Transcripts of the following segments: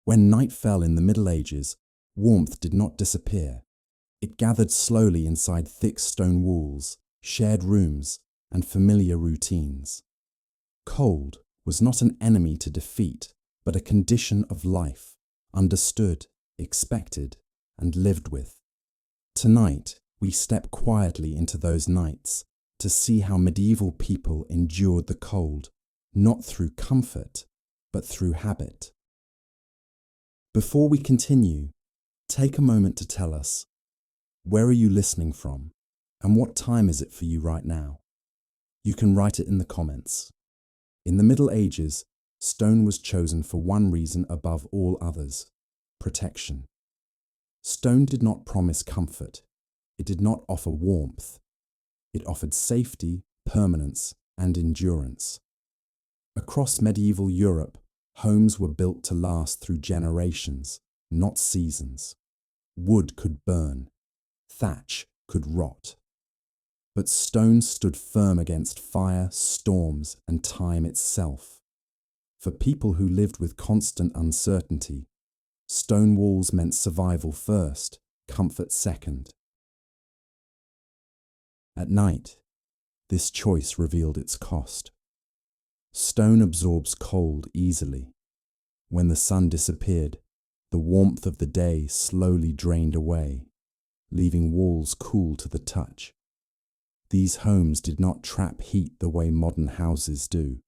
When night fell in the Middle Ages, warmth did not disappear. It gathered slowly inside thick stone walls, shared rooms, and familiar routines. Cold was not an enemy to defeat, but a condition of life, understood, expected, and lived with. Tonight, we step quietly into those nights to see how medieval people endured the cold, not through comfort, but through habit. Before we continue, take a moment to tell us, where are you listening from, and what time is it for you right now? You can write it in the comments. In the Middle Ages, stone was chosen for one reason above all others: protection. Stone did not promise comfort. It did not offer warmth. It offered safety, permanence, and endurance. Across medieval Europe, homes were built to last through generations, not seasons. Wood could burn. Thatch could rot. But stone stood firm against fire, storms, and time itself. For people who lived with constant uncertainty, stone walls meant survival first, comfort second. At night, this choice revealed its cost. Stone absorbs cold easily. When the sun disappeared, the warmth of the day slowly drained away, leaving walls cool to the touch. These homes did not trap heat the way modern houses do.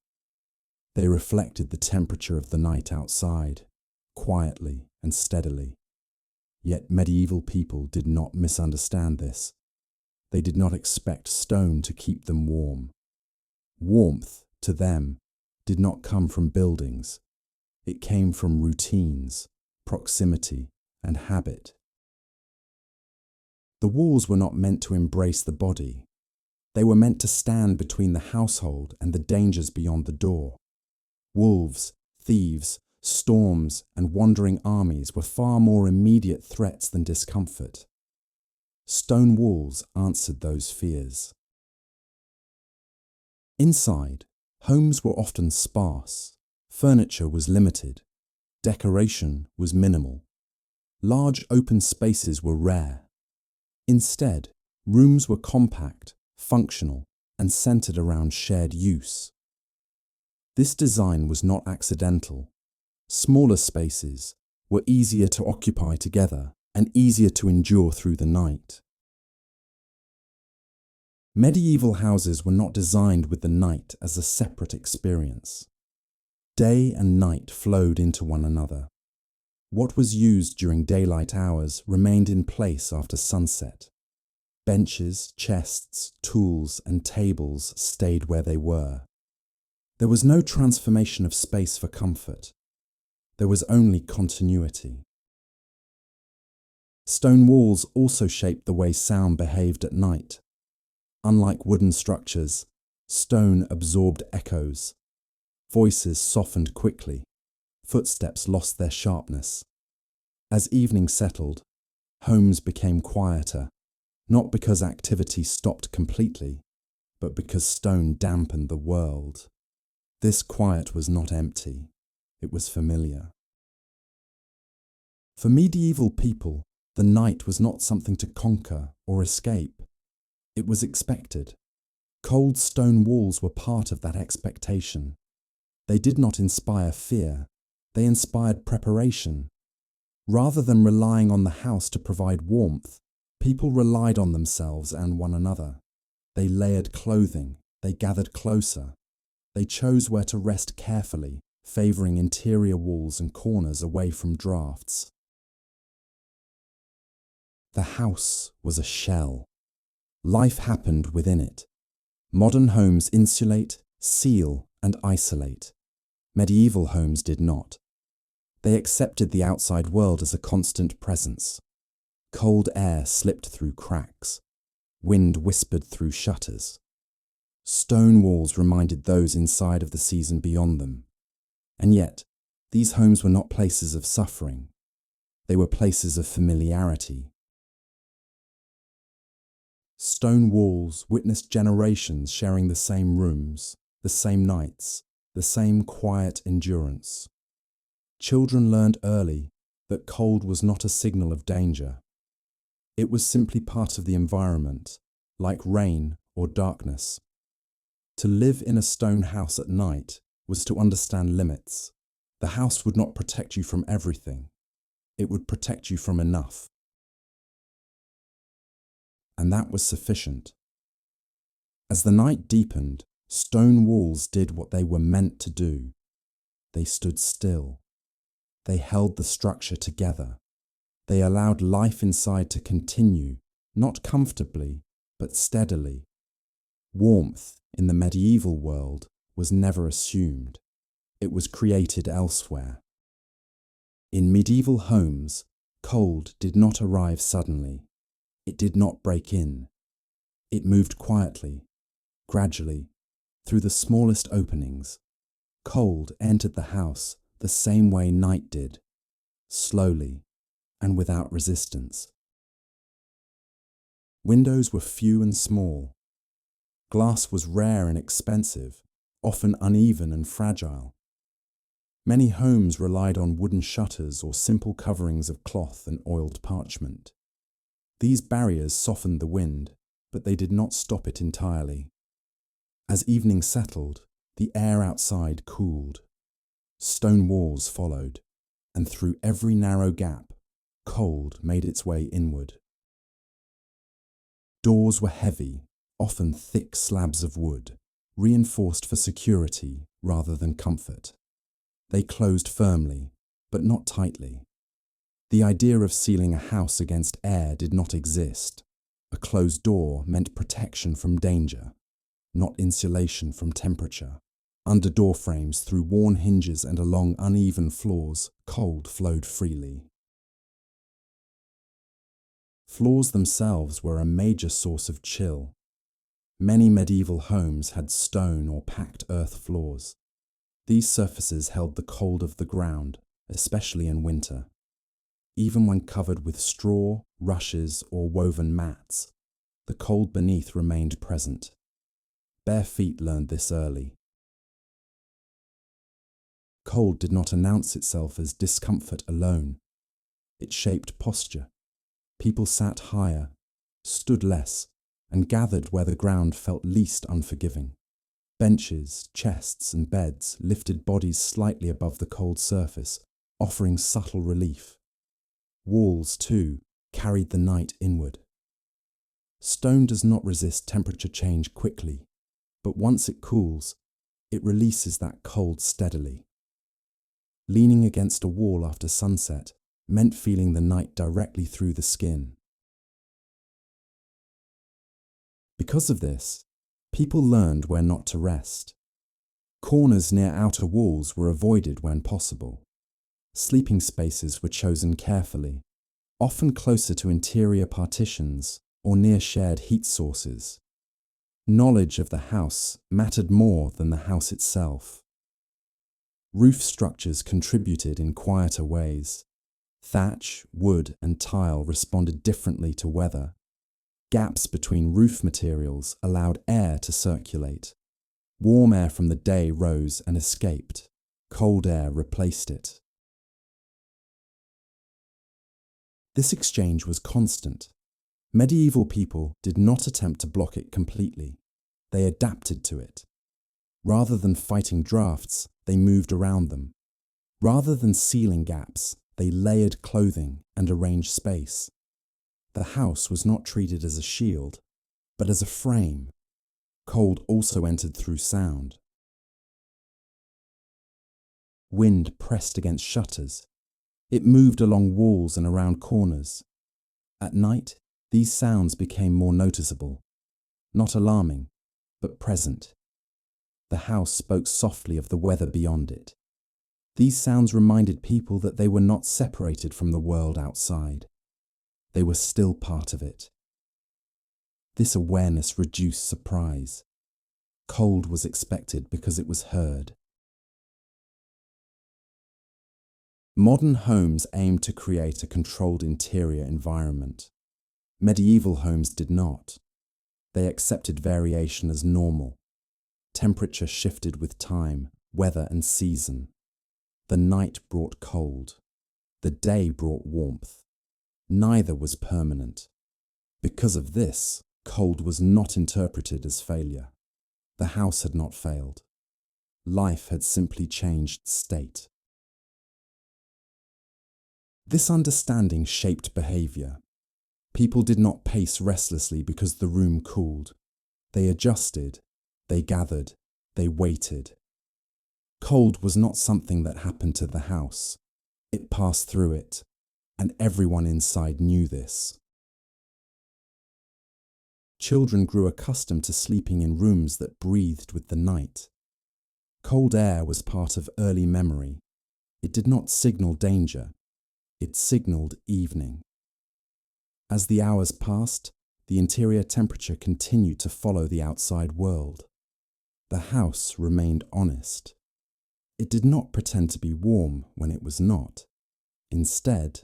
They reflected the temperature of the night outside, quietly and steadily. Yet medieval people did not misunderstand this. They did not expect stone to keep them warm. Warmth, to them, did not come from buildings. It came from routines, proximity, and habit. The walls were not meant to embrace the body. They were meant to stand between the household and the dangers beyond the door. Wolves, thieves, storms, and wandering armies were far more immediate threats than discomfort. Stone walls answered those fears. Inside, homes were often sparse. Furniture was limited. Decoration was minimal. Large open spaces were rare. Instead, rooms were compact, functional, and centered around shared use. This design was not accidental. Smaller spaces were easier to occupy together and easier to endure through the night. Medieval houses were not designed with the night as a separate experience. Day and night flowed into one another. What was used during daylight hours remained in place after sunset. Benches, chests, tools, and tables stayed where they were. There was no transformation of space for comfort. There was only continuity. Stone walls also shaped the way sound behaved at night. Unlike wooden structures, stone absorbed echoes. Voices softened quickly. Footsteps lost their sharpness. As evening settled, homes became quieter, not because activity stopped completely, but because stone dampened the world. This quiet was not empty. It was familiar. For medieval people, the night was not something to conquer or escape. It was expected. Cold stone walls were part of that expectation. They did not inspire fear. They inspired preparation. Rather than relying on the house to provide warmth, people relied on themselves and one another. They layered clothing. They gathered closer. They chose where to rest carefully, favoring interior walls and corners away from drafts. The house was a shell. Life happened within it. Modern homes insulate, seal, and isolate. Medieval homes did not. They accepted the outside world as a constant presence. Cold air slipped through cracks. Wind whispered through shutters. Stone walls reminded those inside of the season beyond them. And yet, these homes were not places of suffering. They were places of familiarity. Stone walls witnessed generations sharing the same rooms, the same nights, the same quiet endurance. Children learned early that cold was not a signal of danger. It was simply part of the environment, like rain or darkness. To live in a stone house at night was to understand limits. The house would not protect you from everything. It would protect you from enough. And that was sufficient. As the night deepened, stone walls did what they were meant to do. They stood still. They held the structure together. They allowed life inside to continue, not comfortably, but steadily. Warmth in the medieval world was never assumed. It was created elsewhere. In medieval homes, cold did not arrive suddenly. It did not break in. It moved quietly, gradually, through the smallest openings. Cold entered the house the same way night did, slowly and without resistance. Windows were few and small. Glass was rare and expensive, often uneven and fragile. Many homes relied on wooden shutters or simple coverings of cloth and oiled parchment. These barriers softened the wind, but they did not stop it entirely. As evening settled, the air outside cooled. Stone walls followed, and through every narrow gap, cold made its way inward. Doors were heavy, often thick slabs of wood, reinforced for security rather than comfort. They closed firmly, but not tightly. The idea of sealing a house against air did not exist. A closed door meant protection from danger, not insulation from temperature. Under door frames, through worn hinges and along uneven floors, cold flowed freely. Floors themselves were a major source of chill. Many medieval homes had stone or packed earth floors. These surfaces held the cold of the ground, especially in winter. Even when covered with straw, rushes, or woven mats, the cold beneath remained present. Bare feet learned this early. Cold did not announce itself as discomfort alone. It shaped posture. People sat higher, stood less, and gathered where the ground felt least unforgiving. Benches, chests, and beds lifted bodies slightly above the cold surface, offering subtle relief. Walls, too, carried the night inward. Stone does not resist temperature change quickly, but once it cools, it releases that cold steadily. Leaning against a wall after sunset meant feeling the night directly through the skin. Because of this, people learned where not to rest. Corners near outer walls were avoided when possible. Sleeping spaces were chosen carefully, often closer to interior partitions or near shared heat sources. Knowledge of the house mattered more than the house itself. Roof structures contributed in quieter ways. Thatch, wood, and tile responded differently to weather. Gaps between roof materials allowed air to circulate. Warm air from the day rose and escaped. Cold air replaced it. This exchange was constant. Medieval people did not attempt to block it completely. They adapted to it. Rather than fighting drafts, they moved around them. Rather than sealing gaps, they layered clothing and arranged space. The house was not treated as a shield, but as a frame. Cold also entered through sound. Wind pressed against shutters. It moved along walls and around corners. At night, these sounds became more noticeable. Not alarming, but present. The house spoke softly of the weather beyond it. These sounds reminded people that they were not separated from the world outside. They were still part of it. This awareness reduced surprise. Cold was expected because it was heard. Modern homes aim to create a controlled interior environment. Medieval homes did not. They accepted variation as normal. Temperature shifted with time, weather, and season. The night brought cold. The day brought warmth. Neither was permanent. Because of this, cold was not interpreted as failure. The house had not failed. Life had simply changed state. This understanding shaped behavior. People did not pace restlessly because the room cooled. They adjusted, they gathered, they waited. Cold was not something that happened to the house. It passed through it, and everyone inside knew this. Children grew accustomed to sleeping in rooms that breathed with the night. Cold air was part of early memory. It did not signal danger. It signaled evening. As the hours passed, the interior temperature continued to follow the outside world. The house remained honest. It did not pretend to be warm when it was not. Instead,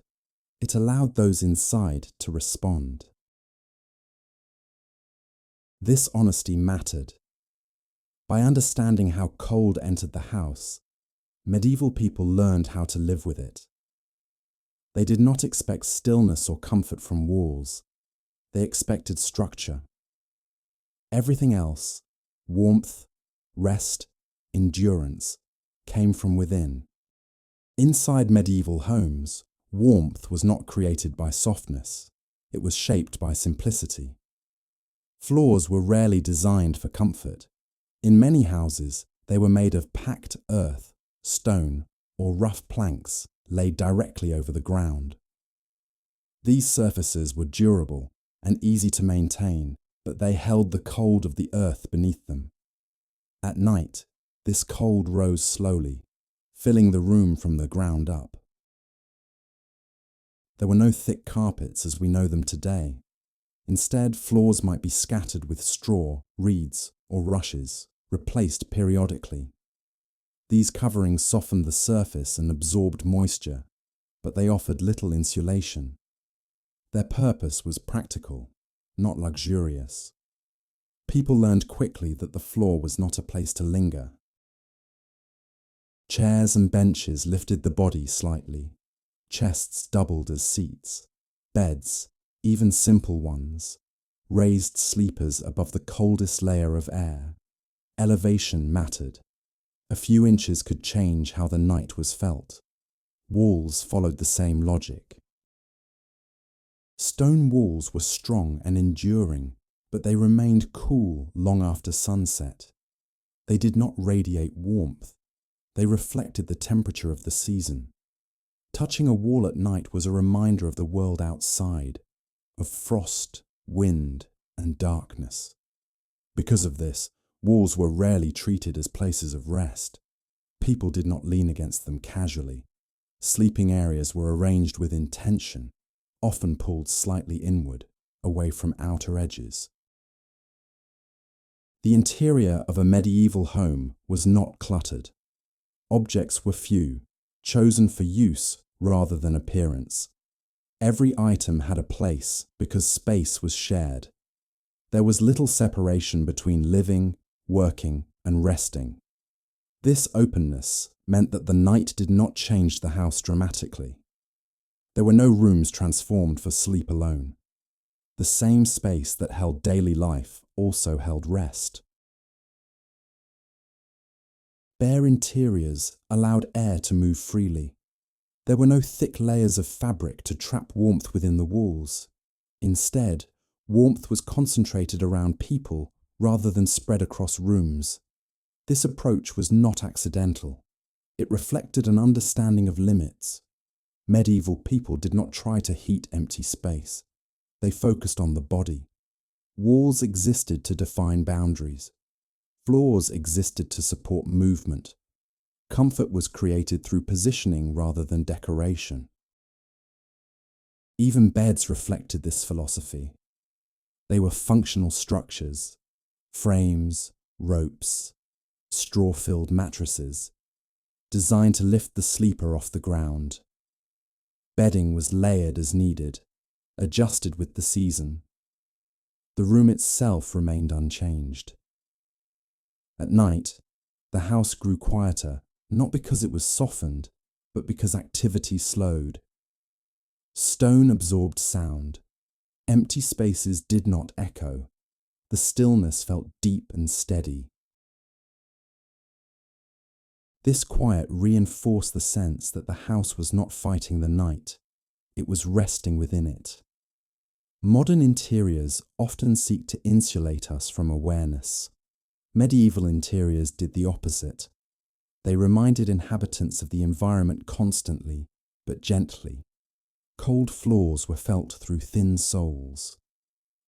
it allowed those inside to respond. This honesty mattered. By understanding how cold entered the house, medieval people learned how to live with it. They did not expect stillness or comfort from walls. They expected structure. Everything else, warmth, rest, endurance, came from within. Inside medieval homes, warmth was not created by softness. It was shaped by simplicity. Floors were rarely designed for comfort. In many houses, they were made of packed earth, stone, or rough planks laid directly over the ground. These surfaces were durable and easy to maintain, but they held the cold of the earth beneath them. At night, this cold rose slowly, filling the room from the ground up. There were no thick carpets as we know them today. Instead, floors might be scattered with straw, reeds, or rushes, replaced periodically. These coverings softened the surface and absorbed moisture, but they offered little insulation. Their purpose was practical, not luxurious. People learned quickly that the floor was not a place to linger. Chairs and benches lifted the body slightly. Chests doubled as seats. Beds, even simple ones, raised sleepers above the coldest layer of air. Elevation mattered. A few inches could change how the night was felt. Walls followed the same logic. Stone walls were strong and enduring, but they remained cool long after sunset. They did not radiate warmth. They reflected the temperature of the season. Touching a wall at night was a reminder of the world outside, of frost, wind, and darkness. Because of this, walls were rarely treated as places of rest. People did not lean against them casually. Sleeping areas were arranged with intention, often pulled slightly inward, away from outer edges. The interior of a medieval home was not cluttered. Objects were few, chosen for use rather than appearance. Every item had a place because space was shared. There was little separation between living, working, and resting. This openness meant that the night did not change the house dramatically. There were no rooms transformed for sleep alone. The same space that held daily life also held rest. Bare interiors allowed air to move freely. There were no thick layers of fabric to trap warmth within the walls. Instead, warmth was concentrated around people rather than spread across rooms. This approach was not accidental. It reflected an understanding of limits. Medieval people did not try to heat empty space. They focused on the body. Walls existed to define boundaries. Floors existed to support movement. Comfort was created through positioning rather than decoration. Even beds reflected this philosophy. They were functional structures, frames, ropes, straw-filled mattresses, designed to lift the sleeper off the ground. Bedding was layered as needed, adjusted with the season. The room itself remained unchanged. At night, the house grew quieter, not because it was softened, but because activity slowed. Stone absorbed sound. Empty spaces did not echo. The stillness felt deep and steady. This quiet reinforced the sense that the house was not fighting the night. It was resting within it. Modern interiors often seek to insulate us from awareness. Medieval interiors did the opposite. They reminded inhabitants of the environment constantly, but gently. Cold floors were felt through thin soles.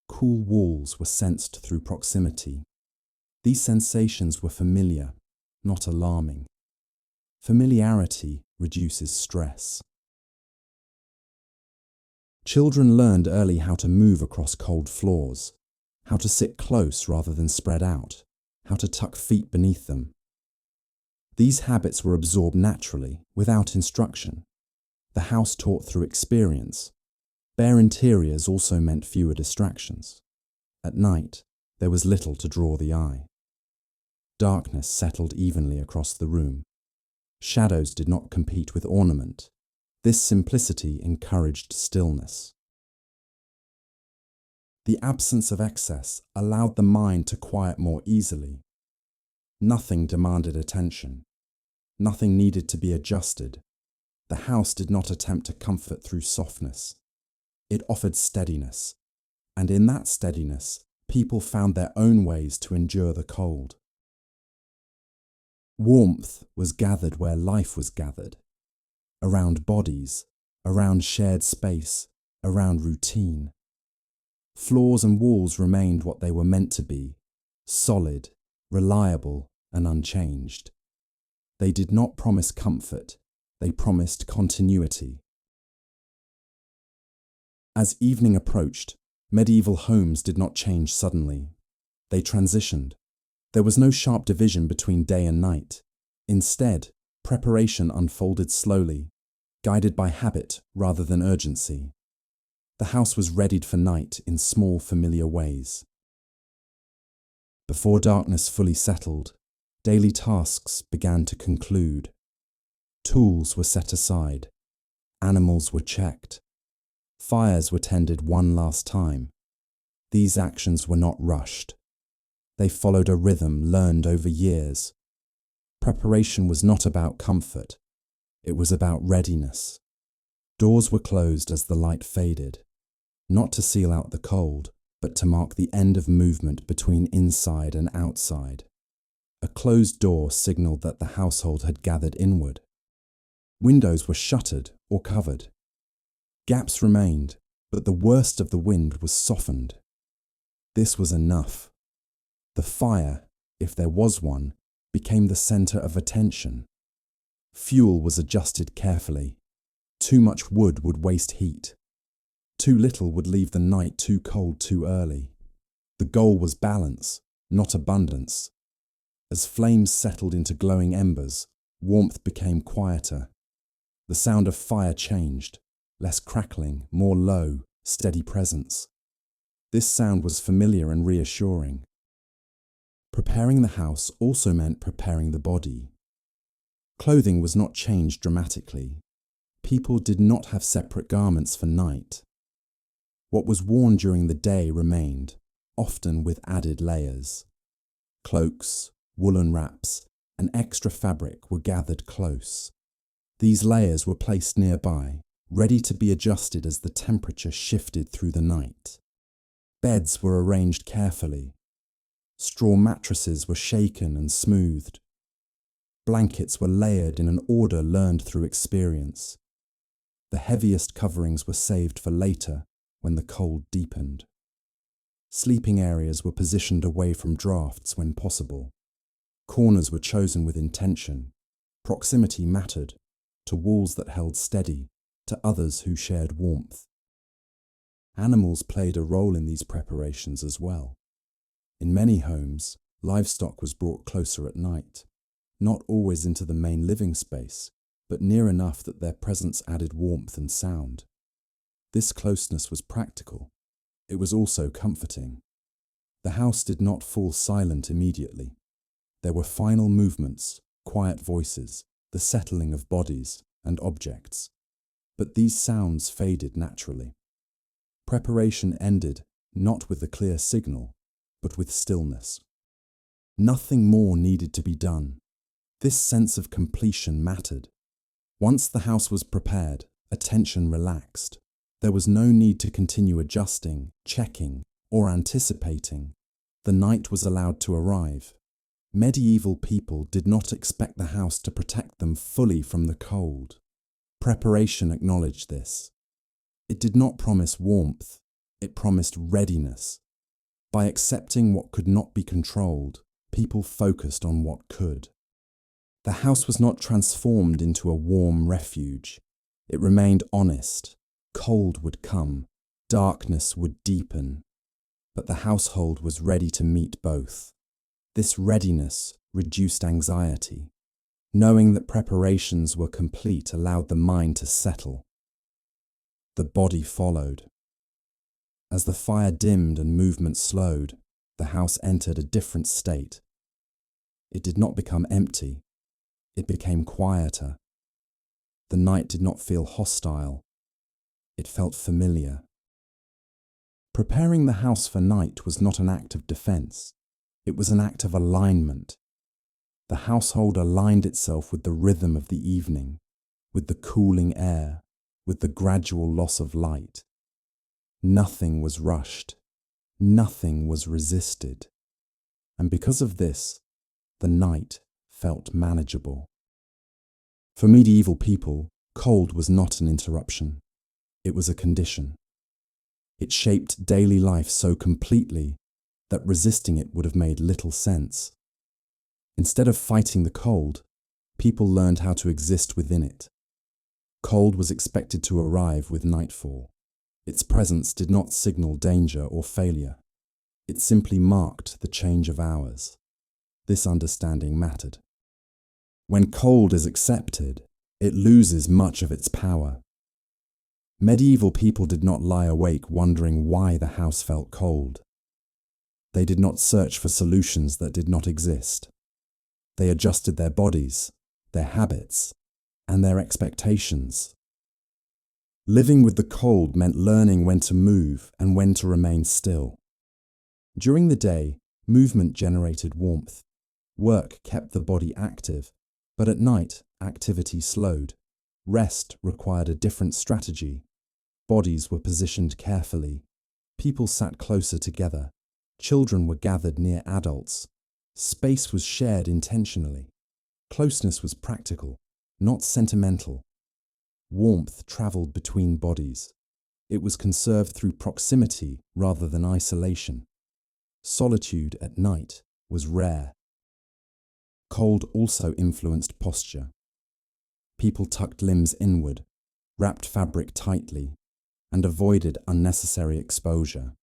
Cool walls were sensed through proximity. These sensations were familiar, not alarming. Familiarity reduces stress. Children learned early how to move across cold floors, how to sit close rather than spread out, how to tuck feet beneath them. These habits were absorbed naturally, without instruction. The house taught through experience. Bare interiors also meant fewer distractions. At night, there was little to draw the eye. Darkness settled evenly across the room. Shadows did not compete with ornament. This simplicity encouraged stillness. The absence of excess allowed the mind to quiet more easily. Nothing demanded attention. Nothing needed to be adjusted. The house did not attempt to comfort through softness. It offered steadiness, and in that steadiness, people found their own ways to endure the cold. Warmth was gathered where life was gathered, around bodies, around shared space, around routine. Floors and walls remained what they were meant to be, solid, reliable, and unchanged. They did not promise comfort, they promised continuity. As evening approached, medieval homes did not change suddenly. They transitioned. There was no sharp division between day and night. Instead, preparation unfolded slowly, guided by habit rather than urgency. The house was readied for night in small, familiar ways. Before darkness fully settled, daily tasks began to conclude. Tools were set aside. Animals were checked. Fires were tended one last time. These actions were not rushed. They followed a rhythm learned over years. Preparation was not about comfort. It was about readiness. Doors were closed as the light faded, not to seal out the cold, but to mark the end of movement between inside and outside. A closed door signaled that the household had gathered inward. Windows were shuttered or covered. Gaps remained, but the worst of the wind was softened. This was enough. The fire, if there was one, became the center of attention. Fuel was adjusted carefully. Too much wood would waste heat. Too little would leave the night too cold too early. The goal was balance, not abundance. As flames settled into glowing embers, warmth became quieter. The sound of fire changed, less crackling, more low, steady presence. This sound was familiar and reassuring. Preparing the house also meant preparing the body. Clothing was not changed dramatically. People did not have separate garments for night. What was worn during the day remained, often with added layers. Cloaks, woolen wraps, and extra fabric were gathered close. These layers were placed nearby, ready to be adjusted as the temperature shifted through the night. Beds were arranged carefully. Straw mattresses were shaken and smoothed. Blankets were layered in an order learned through experience. The heaviest coverings were saved for later, when the cold deepened. Sleeping areas were positioned away from drafts when possible. Corners were chosen with intention. Proximity mattered, to walls that held steady, to others who shared warmth. Animals played a role in these preparations as well. In many homes, livestock was brought closer at night, not always into the main living space, but near enough that their presence added warmth and sound. This closeness was practical. It was also comforting. The house did not fall silent immediately. There were final movements, quiet voices, the settling of bodies, and objects. But these sounds faded naturally. Preparation ended not with a clear signal, but with stillness. Nothing more needed to be done. This sense of completion mattered. Once the house was prepared, attention relaxed. There was no need to continue adjusting, checking, or anticipating. The night was allowed to arrive. Medieval people did not expect the house to protect them fully from the cold. Preparation acknowledged this. It did not promise warmth, it promised readiness. By accepting what could not be controlled, people focused on what could. The house was not transformed into a warm refuge. It remained honest. Cold would come, darkness would deepen, but the household was ready to meet both. This readiness reduced anxiety. Knowing that preparations were complete allowed the mind to settle. The body followed. As the fire dimmed and movement slowed, the house entered a different state. It did not become empty. It became quieter. The night did not feel hostile. It felt familiar. Preparing the house for night was not an act of defense. It was an act of alignment. The household aligned itself with the rhythm of the evening, with the cooling air, with the gradual loss of light. Nothing was rushed. Nothing was resisted. And because of this, the night felt manageable. For medieval people, cold was not an interruption. It was a condition. It shaped daily life so completely that resisting it would have made little sense. Instead of fighting the cold, people learned how to exist within it. Cold was expected to arrive with nightfall. Its presence did not signal danger or failure. It simply marked the change of hours. This understanding mattered. When cold is accepted, it loses much of its power. Medieval people did not lie awake wondering why the house felt cold. They did not search for solutions that did not exist. They adjusted their bodies, their habits, and their expectations. Living with the cold meant learning when to move and when to remain still. During the day, movement generated warmth. Work kept the body active, but at night, activity slowed. Rest required a different strategy. Bodies were positioned carefully. People sat closer together. Children were gathered near adults. Space was shared intentionally. Closeness was practical, not sentimental. Warmth traveled between bodies. It was conserved through proximity rather than isolation. Solitude at night was rare. Cold also influenced posture. People tucked limbs inward, wrapped fabric tightly, and avoided unnecessary exposure.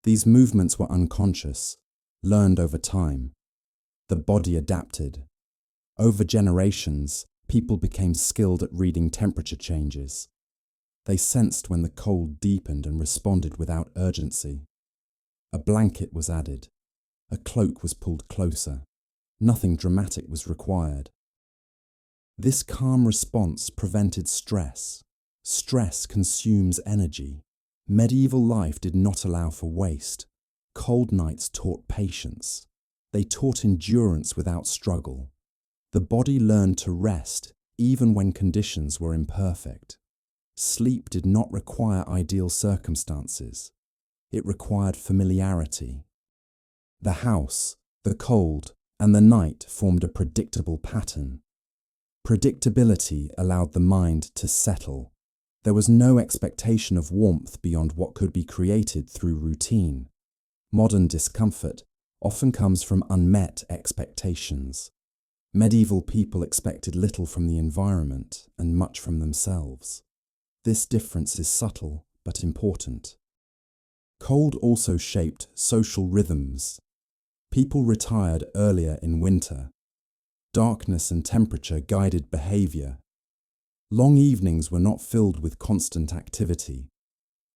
These movements were unconscious, learned over time. The body adapted. Over generations, people became skilled at reading temperature changes. They sensed when the cold deepened and responded without urgency. A blanket was added. A cloak was pulled closer. Nothing dramatic was required. This calm response prevented stress. Stress consumes energy. Medieval life did not allow for waste. Cold nights taught patience. They taught endurance without struggle. The body learned to rest even when conditions were imperfect. Sleep did not require ideal circumstances. It required familiarity. The house, the cold, and the night formed a predictable pattern. Predictability allowed the mind to settle. There was no expectation of warmth beyond what could be created through routine. Modern discomfort often comes from unmet expectations. Medieval people expected little from the environment and much from themselves. This difference is subtle but important. Cold also shaped social rhythms. People retired earlier in winter. Darkness and temperature guided behavior. Long evenings were not filled with constant activity.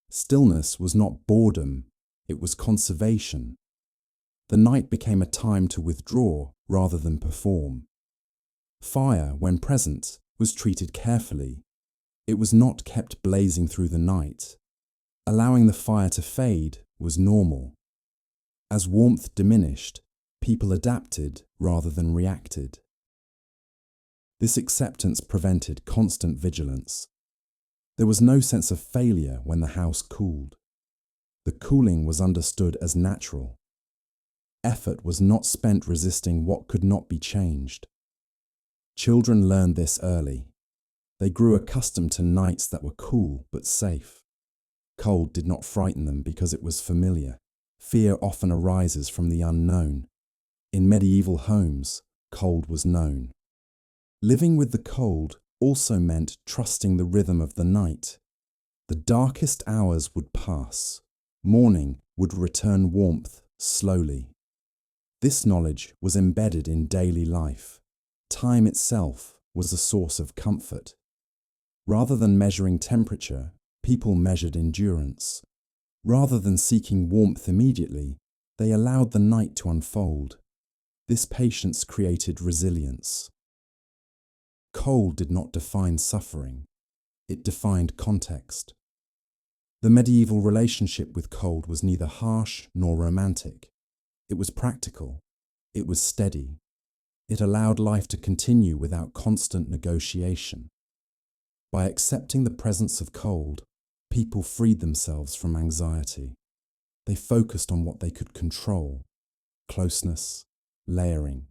Stillness was not boredom, it was conservation. The night became a time to withdraw rather than perform. Fire, when present, was treated carefully. It was not kept blazing through the night. Allowing the fire to fade was normal. As warmth diminished, people adapted rather than reacted. This acceptance prevented constant vigilance. There was no sense of failure when the house cooled. The cooling was understood as natural. Effort was not spent resisting what could not be changed. Children learned this early. They grew accustomed to nights that were cool but safe. Cold did not frighten them because it was familiar. Fear often arises from the unknown. In medieval homes, cold was known. Living with the cold also meant trusting the rhythm of the night. The darkest hours would pass. Morning would return warmth slowly. This knowledge was embedded in daily life. Time itself was a source of comfort. Rather than measuring temperature, people measured endurance. Rather than seeking warmth immediately, they allowed the night to unfold. This patience created resilience. Cold did not define suffering. It defined context. The medieval relationship with cold was neither harsh nor romantic. It was practical. It was steady. It allowed life to continue without constant negotiation. By accepting the presence of cold, people freed themselves from anxiety. They focused on what they could control: closeness, layering,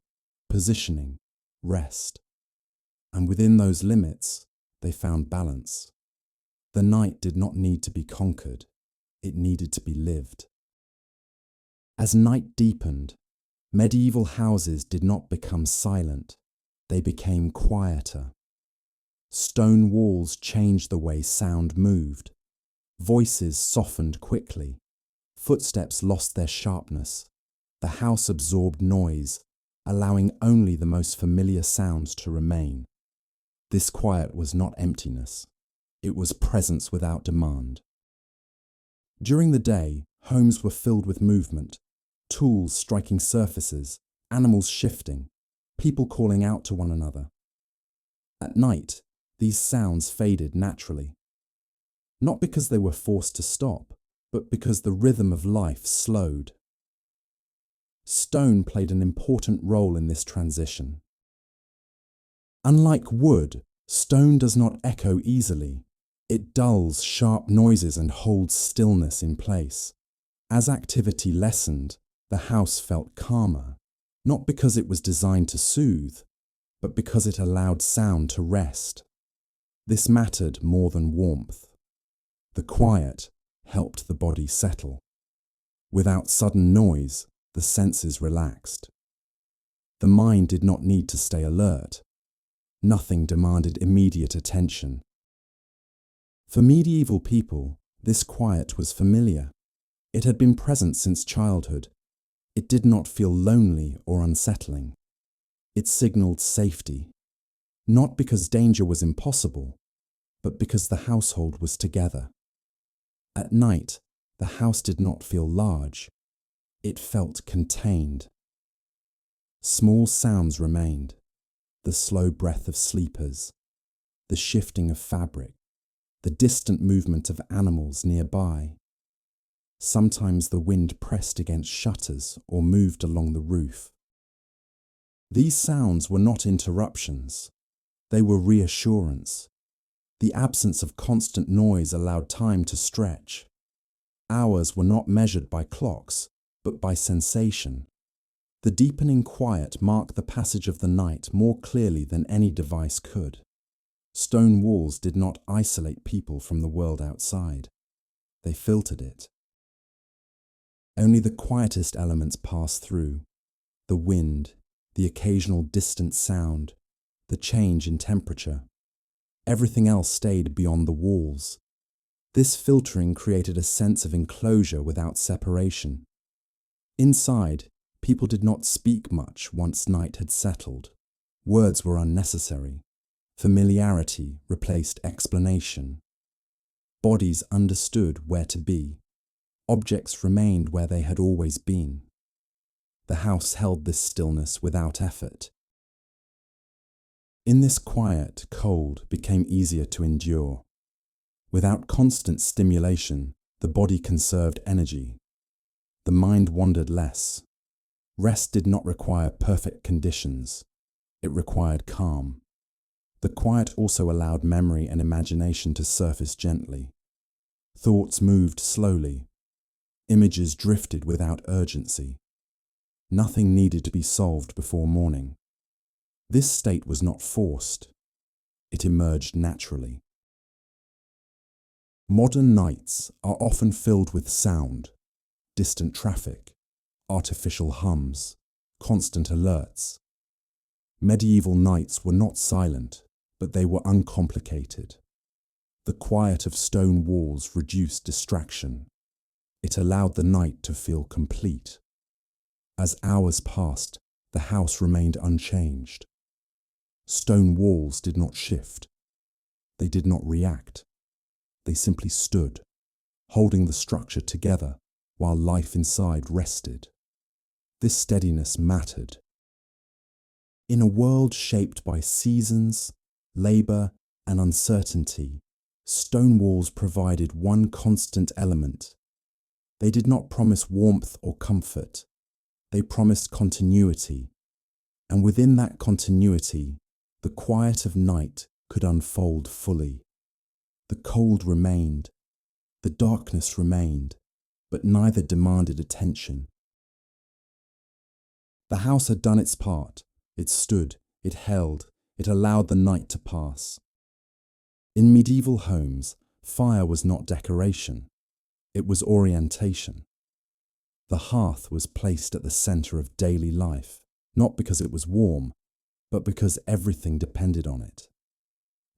positioning, rest. And within those limits, they found balance. The night did not need to be conquered. It needed to be lived. As night deepened, medieval houses did not become silent. They became quieter. Stone walls changed the way sound moved. Voices softened quickly. Footsteps lost their sharpness. The house absorbed noise, allowing only the most familiar sounds to remain. This quiet was not emptiness. It was presence without demand. During the day, homes were filled with movement, tools striking surfaces, animals shifting, people calling out to one another. At night, these sounds faded naturally. Not because they were forced to stop, but because the rhythm of life slowed. Stone played an important role in this transition. Unlike wood, stone does not echo easily. It dulls sharp noises and holds stillness in place. As activity lessened, the house felt calmer, not because it was designed to soothe, but because it allowed sound to rest. This mattered more than warmth. The quiet helped the body settle. Without sudden noise, the senses relaxed. The mind did not need to stay alert. Nothing demanded immediate attention. For medieval people, this quiet was familiar. It had been present since childhood. It did not feel lonely or unsettling. It signaled safety, not because danger was impossible, but because the household was together. At night, the house did not feel large. It felt contained. Small sounds remained: the slow breath of sleepers, the shifting of fabric, the distant movement of animals nearby. Sometimes the wind pressed against shutters or moved along the roof. These sounds were not interruptions. They were reassurance. The absence of constant noise allowed time to stretch. Hours were not measured by clocks, but by sensation. The deepening quiet marked the passage of the night more clearly than any device could. Stone walls did not isolate people from the world outside. They filtered it. Only the quietest elements passed through: the wind, the occasional distant sound, the change in temperature. Everything else stayed beyond the walls. This filtering created a sense of enclosure without separation. Inside, people did not speak much once night had settled. Words were unnecessary. Familiarity replaced explanation. Bodies understood where to be. Objects remained where they had always been. The house held this stillness without effort. In this quiet, cold became easier to endure. Without constant stimulation, the body conserved energy. The mind wandered less. Rest did not require perfect conditions. It required calm. The quiet also allowed memory and imagination to surface gently. Thoughts moved slowly. Images drifted without urgency. Nothing needed to be solved before morning. This state was not forced. It emerged naturally. Modern nights are often filled with sound, distant traffic, artificial hums, constant alerts. Medieval nights were not silent, but they were uncomplicated. The quiet of stone walls reduced distraction. It allowed the night to feel complete. As hours passed, the house remained unchanged. Stone walls did not shift. They did not react. They simply stood, holding the structure together while life inside rested. This steadiness mattered. In a world shaped by seasons, labor, and uncertainty, stone walls provided one constant element. They did not promise warmth or comfort. They promised continuity. And within that continuity, the quiet of night could unfold fully. The cold remained, the darkness remained, but neither demanded attention. The house had done its part. It stood, it held, it allowed the night to pass. In medieval homes, fire was not decoration. It was orientation. The hearth was placed at the center of daily life, not because it was warm, but because everything depended on it.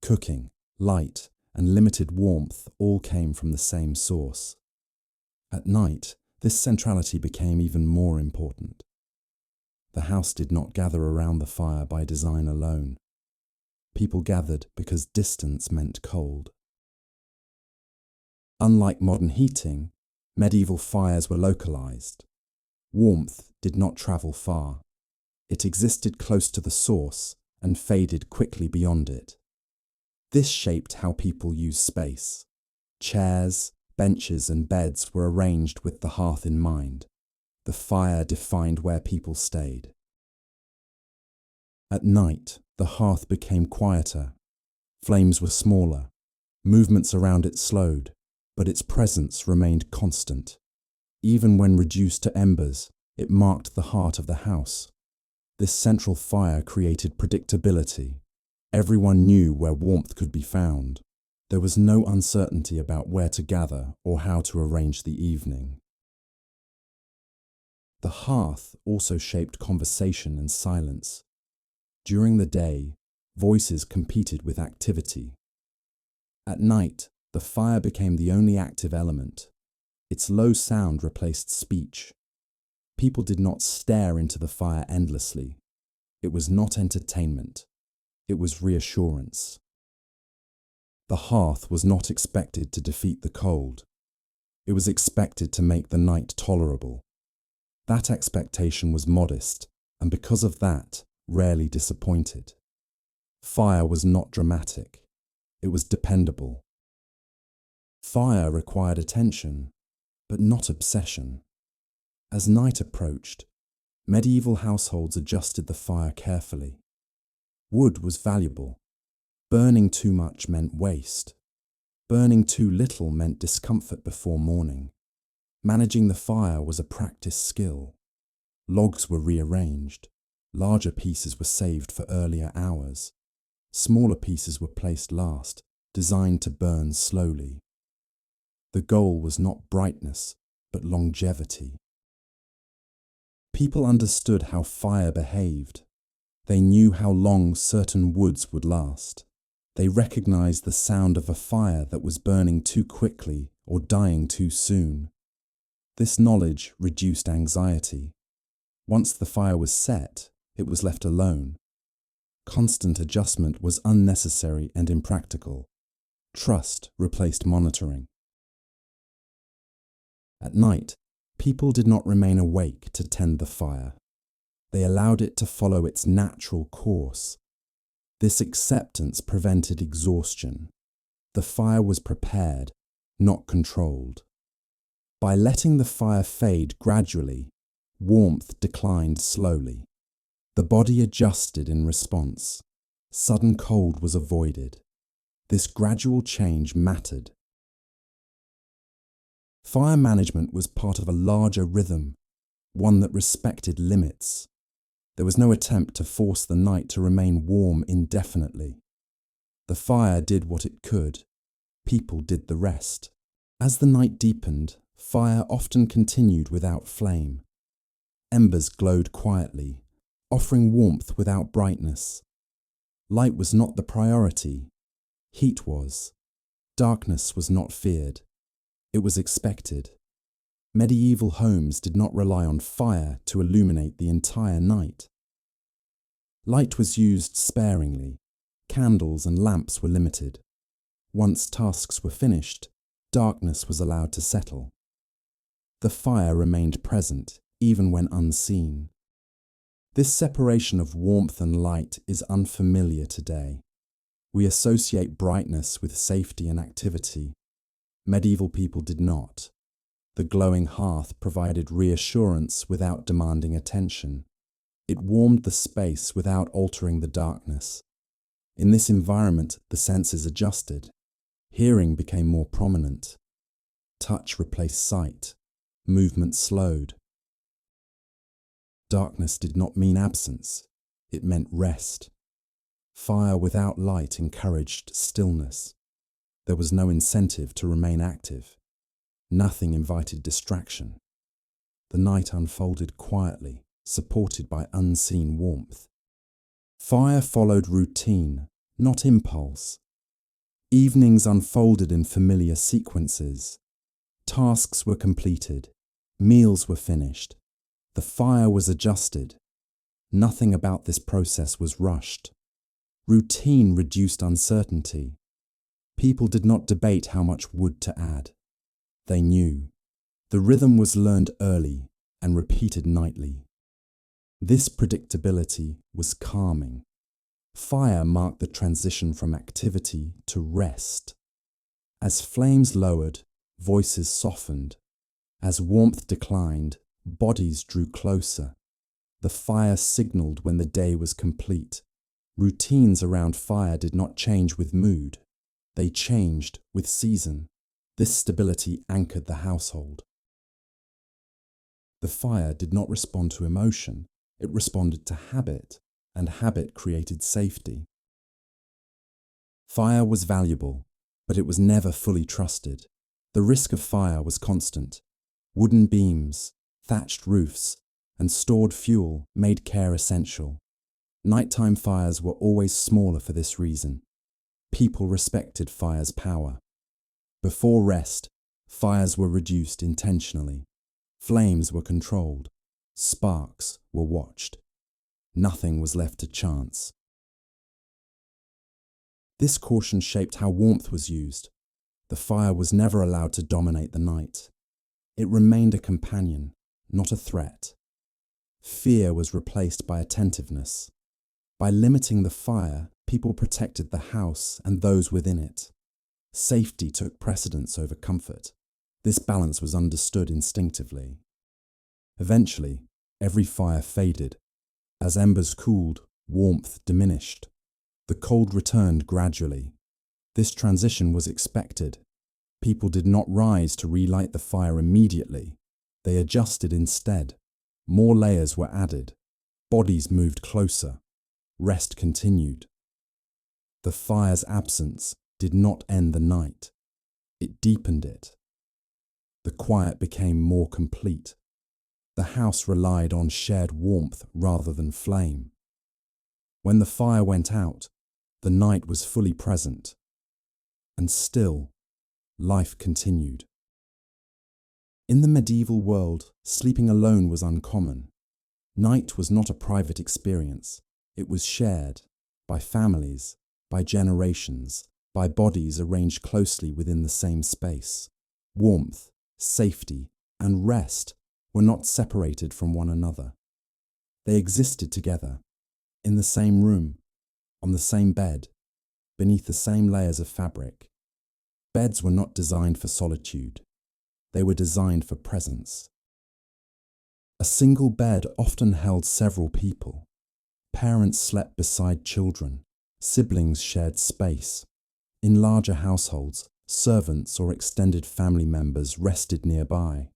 Cooking, light, and limited warmth all came from the same source. At night, this centrality became even more important. The house did not gather around the fire by design alone. People gathered because distance meant cold. Unlike modern heating, medieval fires were localized. Warmth did not travel far. It existed close to the source and faded quickly beyond it. This shaped how people used space. Chairs, benches, and beds were arranged with the hearth in mind. The fire defined where people stayed. At night, the hearth became quieter. Flames were smaller. Movements around it slowed, but its presence remained constant. Even when reduced to embers, it marked the heart of the house. This central fire created predictability. Everyone knew where warmth could be found. There was no uncertainty about where to gather or how to arrange the evening. The hearth also shaped conversation and silence. During the day, voices competed with activity. At night, the fire became the only active element. Its low sound replaced speech. People did not stare into the fire endlessly. It was not entertainment. It was reassurance. The hearth was not expected to defeat the cold. It was expected to make the night tolerable. That expectation was modest, and because of that, rarely disappointed. Fire was not dramatic. It was dependable. Fire required attention, but not obsession. As night approached, medieval households adjusted the fire carefully. Wood was valuable. Burning too much meant waste. Burning too little meant discomfort before morning. Managing the fire was a practiced skill. Logs were rearranged. Larger pieces were saved for earlier hours. Smaller pieces were placed last, designed to burn slowly. The goal was not brightness, but longevity. People understood how fire behaved. They knew how long certain woods would last. They recognized the sound of a fire that was burning too quickly or dying too soon. This knowledge reduced anxiety. Once the fire was set, it was left alone. Constant adjustment was unnecessary and impractical. Trust replaced monitoring. At night, people did not remain awake to tend the fire. They allowed it to follow its natural course. This acceptance prevented exhaustion. The fire was prepared, not controlled. By letting the fire fade gradually, warmth declined slowly. The body adjusted in response. Sudden cold was avoided. This gradual change mattered. Fire management was part of a larger rhythm, one that respected limits. There was no attempt to force the night to remain warm indefinitely. The fire did what it could. People did the rest. As the night deepened, fire often continued without flame. Embers glowed quietly, offering warmth without brightness. Light was not the priority. Heat was. Darkness was not feared. It was expected. Medieval homes did not rely on fire to illuminate the entire night. Light was used sparingly. Candles and lamps were limited. Once tasks were finished, darkness was allowed to settle. The fire remained present, even when unseen. This separation of warmth and light is unfamiliar today. We associate brightness with safety and activity. Medieval people did not. The glowing hearth provided reassurance without demanding attention. It warmed the space without altering the darkness. In this environment, the senses adjusted. Hearing became more prominent. Touch replaced sight. Movement slowed. Darkness did not mean absence. It meant rest. Fire without light encouraged stillness. There was no incentive to remain active. Nothing invited distraction. The night unfolded quietly, supported by unseen warmth. Fire followed routine, not impulse. Evenings unfolded in familiar sequences. Tasks were completed. Meals were finished. The fire was adjusted. Nothing about this process was rushed. Routine reduced uncertainty. People did not debate how much wood to add. They knew. The rhythm was learned early and repeated nightly. This predictability was calming. Fire marked the transition from activity to rest. As flames lowered, voices softened. As warmth declined, bodies drew closer. The fire signaled when the day was complete. Routines around fire did not change with mood. They changed with season. This stability anchored the household. The fire did not respond to emotion. It responded to habit, and habit created safety. Fire was valuable, but it was never fully trusted. The risk of fire was constant. Wooden beams, thatched roofs, and stored fuel made care essential. Nighttime fires were always smaller for this reason. People respected fire's power. Before rest, fires were reduced intentionally. Flames were controlled. Sparks were watched. Nothing was left to chance. This caution shaped how warmth was used. The fire was never allowed to dominate the night. It remained a companion, not a threat. Fear was replaced by attentiveness. By limiting the fire, people protected the house and those within it. Safety took precedence over comfort. This balance was understood instinctively. Eventually, every fire faded. As embers cooled, warmth diminished. The cold returned gradually. This transition was expected. People did not rise to relight the fire immediately. They adjusted instead. More layers were added. Bodies moved closer. Rest continued. The fire's absence did not end the night. It deepened it. The quiet became more complete. The house relied on shared warmth rather than flame. When the fire went out, the night was fully present. And still, life continued. In the medieval world, sleeping alone was uncommon. Night was not a private experience. It was shared by families, by generations, by bodies arranged closely within the same space. Warmth, safety, and rest were not separated from one another. They existed together, in the same room, on the same bed, beneath the same layers of fabric. Beds were not designed for solitude. They were designed for presence. A single bed often held several people. Parents slept beside children. Siblings shared space. In larger households, servants or extended family members rested nearby.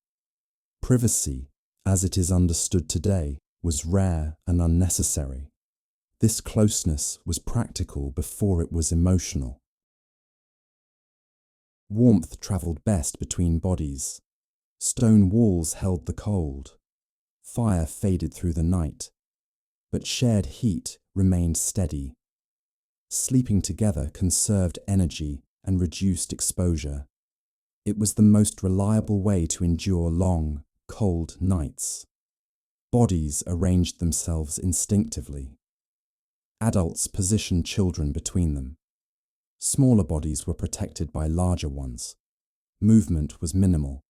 Privacy, as it is understood today, was rare and unnecessary. This closeness was practical before it was emotional. Warmth travelled best between bodies. Stone walls held the cold. Fire faded through the night, but shared heat remained steady. Sleeping together conserved energy and reduced exposure. It was the most reliable way to endure long, cold nights. Bodies arranged themselves instinctively. Adults positioned children between them. Smaller bodies were protected by larger ones. Movement was minimal.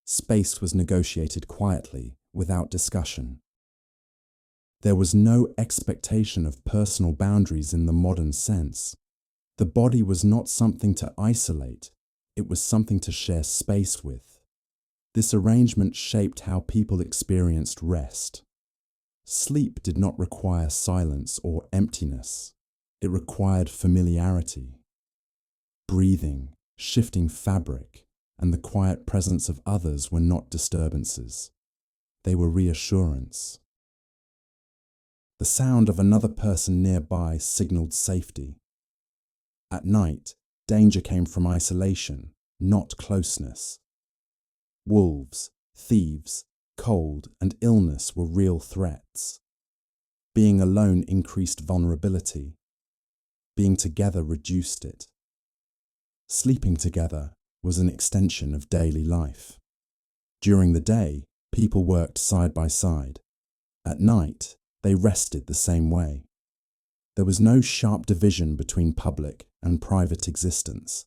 Space was negotiated quietly, without discussion. There was no expectation of personal boundaries in the modern sense. The body was not something to isolate, it was something to share space with. This arrangement shaped how people experienced rest. Sleep did not require silence or emptiness. It required familiarity. Breathing, shifting fabric, and the quiet presence of others were not disturbances. They were reassurance. The sound of another person nearby signaled safety. At night, danger came from isolation, not closeness. Wolves, thieves, cold, and illness were real threats. Being alone increased vulnerability. Being together reduced it. Sleeping together was an extension of daily life. During the day, people worked side by side. At night, they rested the same way. There was no sharp division between public and private existence.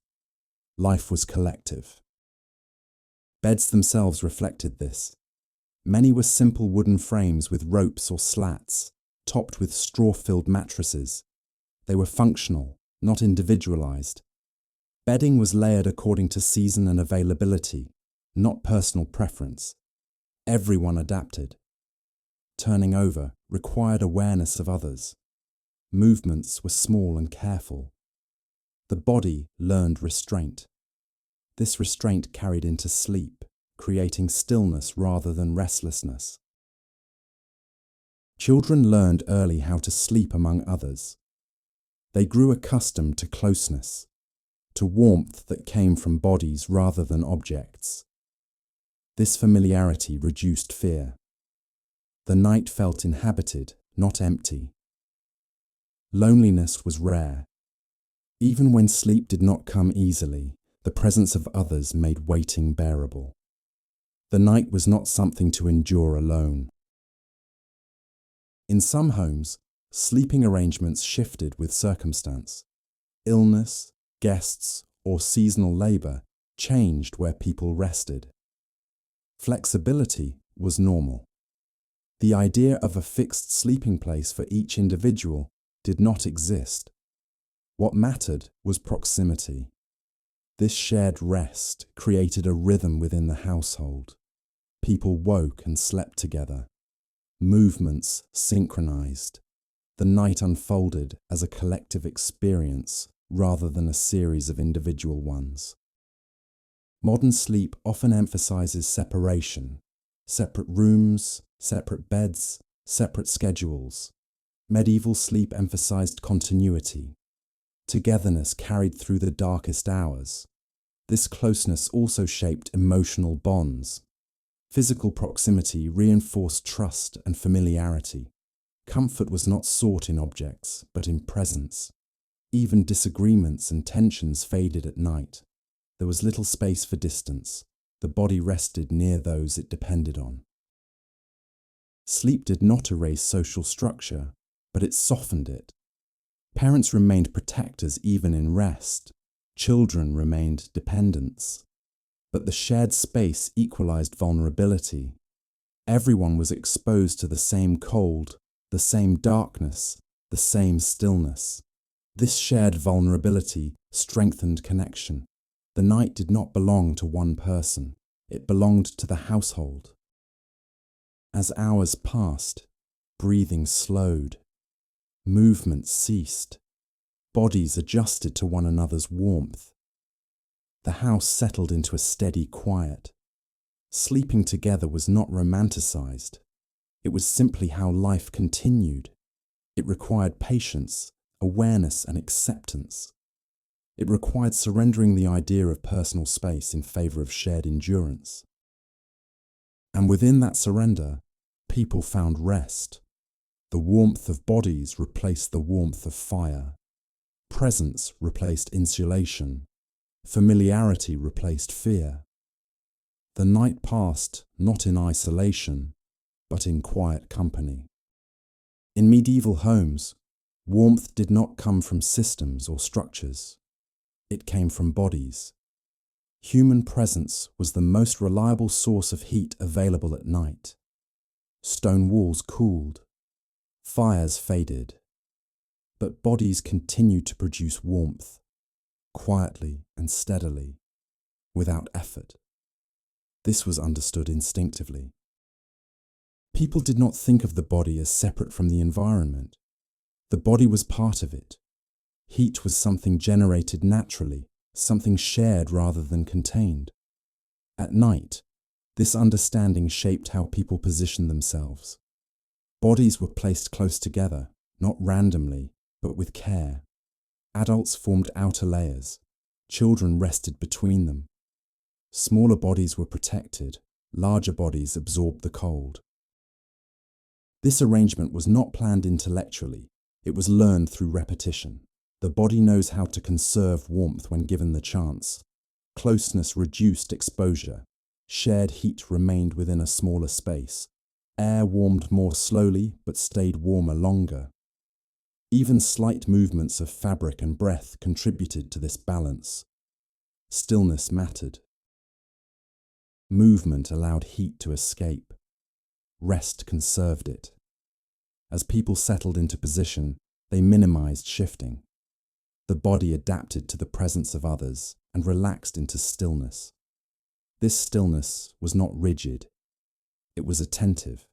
Life was collective. Beds themselves reflected this. Many were simple wooden frames with ropes or slats, topped with straw-filled mattresses. They were functional, not individualized. Bedding was layered according to season and availability, not personal preference. Everyone adapted. Turning over required awareness of others. Movements were small and careful. The body learned restraint. This restraint carried into sleep, creating stillness rather than restlessness. Children learned early how to sleep among others. They grew accustomed to closeness, to warmth that came from bodies rather than objects. This familiarity reduced fear. The night felt inhabited, not empty. Loneliness was rare. Even when sleep did not come easily, the presence of others made waiting bearable. The night was not something to endure alone. In some homes, sleeping arrangements shifted with circumstance. Illness, guests, or seasonal labor changed where people rested. Flexibility was normal. The idea of a fixed sleeping place for each individual did not exist. What mattered was proximity. This shared rest created a rhythm within the household. People woke and slept together. Movements synchronized. The night unfolded as a collective experience rather than a series of individual ones. Modern sleep often emphasizes separation. Separate rooms, separate beds, separate schedules. Medieval sleep emphasized continuity. Togetherness carried through the darkest hours. This closeness also shaped emotional bonds. Physical proximity reinforced trust and familiarity. Comfort was not sought in objects, but in presence. Even disagreements and tensions faded at night. There was little space for distance. The body rested near those it depended on. Sleep did not erase social structure, but it softened it. Parents remained protectors even in rest. Children remained dependents. But the shared space equalized vulnerability. Everyone was exposed to the same cold, the same darkness, the same stillness. This shared vulnerability strengthened connection. The night did not belong to one person, it belonged to the household. As hours passed, breathing slowed, movement ceased, bodies adjusted to one another's warmth. The house settled into a steady quiet. Sleeping together was not romanticized. It was simply how life continued. It required patience, awareness, and acceptance. It required surrendering the idea of personal space in favor of shared endurance. And within that surrender, people found rest. The warmth of bodies replaced the warmth of fire. Presence replaced insulation. Familiarity replaced fear. The night passed not in isolation, but in quiet company. In medieval homes, warmth did not come from systems or structures. It came from bodies. Human presence was the most reliable source of heat available at night. Stone walls cooled. Fires faded. But bodies continued to produce warmth, quietly and steadily, without effort. This was understood instinctively. People did not think of the body as separate from the environment. The body was part of it. Heat was something generated naturally, something shared rather than contained. At night, this understanding shaped how people positioned themselves. Bodies were placed close together, not randomly, but with care. Adults formed outer layers. Children rested between them. Smaller bodies were protected. Larger bodies absorbed the cold. This arrangement was not planned intellectually. It was learned through repetition. The body knows how to conserve warmth when given the chance. Closeness reduced exposure. Shared heat remained within a smaller space. Air warmed more slowly but stayed warmer longer. Even slight movements of fabric and breath contributed to this balance. Stillness mattered. Movement allowed heat to escape. Rest conserved it. As people settled into position, they minimized shifting. The body adapted to the presence of others and relaxed into stillness. This stillness was not rigid. It was attentive.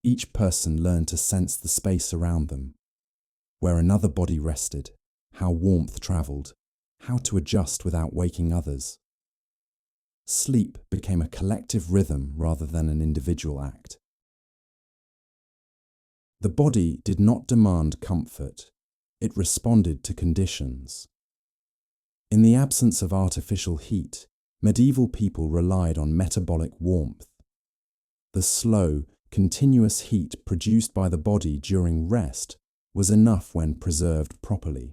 Each person learned to sense the space around them, where another body rested, how warmth traveled, how to adjust without waking others. Sleep became a collective rhythm rather than an individual act. The body did not demand comfort. It responded to conditions. In the absence of artificial heat, medieval people relied on metabolic warmth. The slow, continuous heat produced by the body during rest was enough when preserved properly.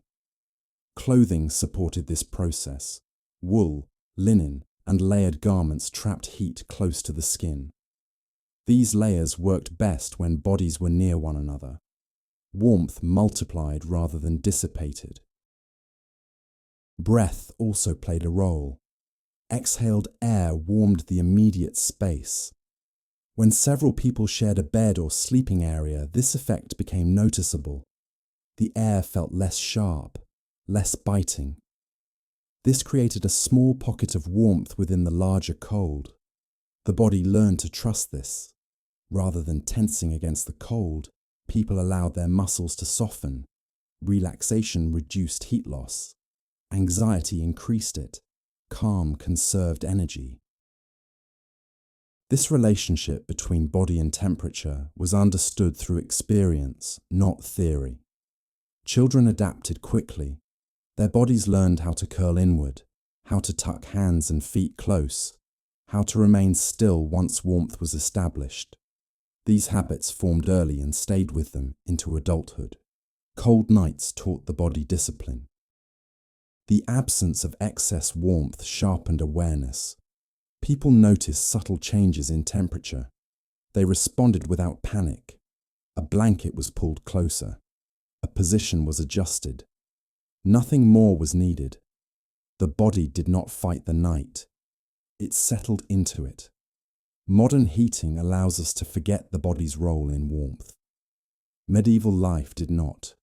Clothing supported this process. Wool, linen, and layered garments trapped heat close to the skin. These layers worked best when bodies were near one another. Warmth multiplied rather than dissipated. Breath also played a role. Exhaled air warmed the immediate space. When several people shared a bed or sleeping area, this effect became noticeable. The air felt less sharp, less biting. This created a small pocket of warmth within the larger cold. The body learned to trust this. Rather than tensing against the cold, people allowed their muscles to soften. Relaxation reduced heat loss. Anxiety increased it. Calm conserved energy. This relationship between body and temperature was understood through experience, not theory. Children adapted quickly. Their bodies learned how to curl inward, how to tuck hands and feet close, how to remain still once warmth was established. These habits formed early and stayed with them into adulthood. Cold nights taught the body discipline. The absence of excess warmth sharpened awareness. People noticed subtle changes in temperature. They responded without panic. A blanket was pulled closer. A position was adjusted. Nothing more was needed. The body did not fight the night. It settled into it. Modern heating allows us to forget the body's role in warmth. Medieval life did not.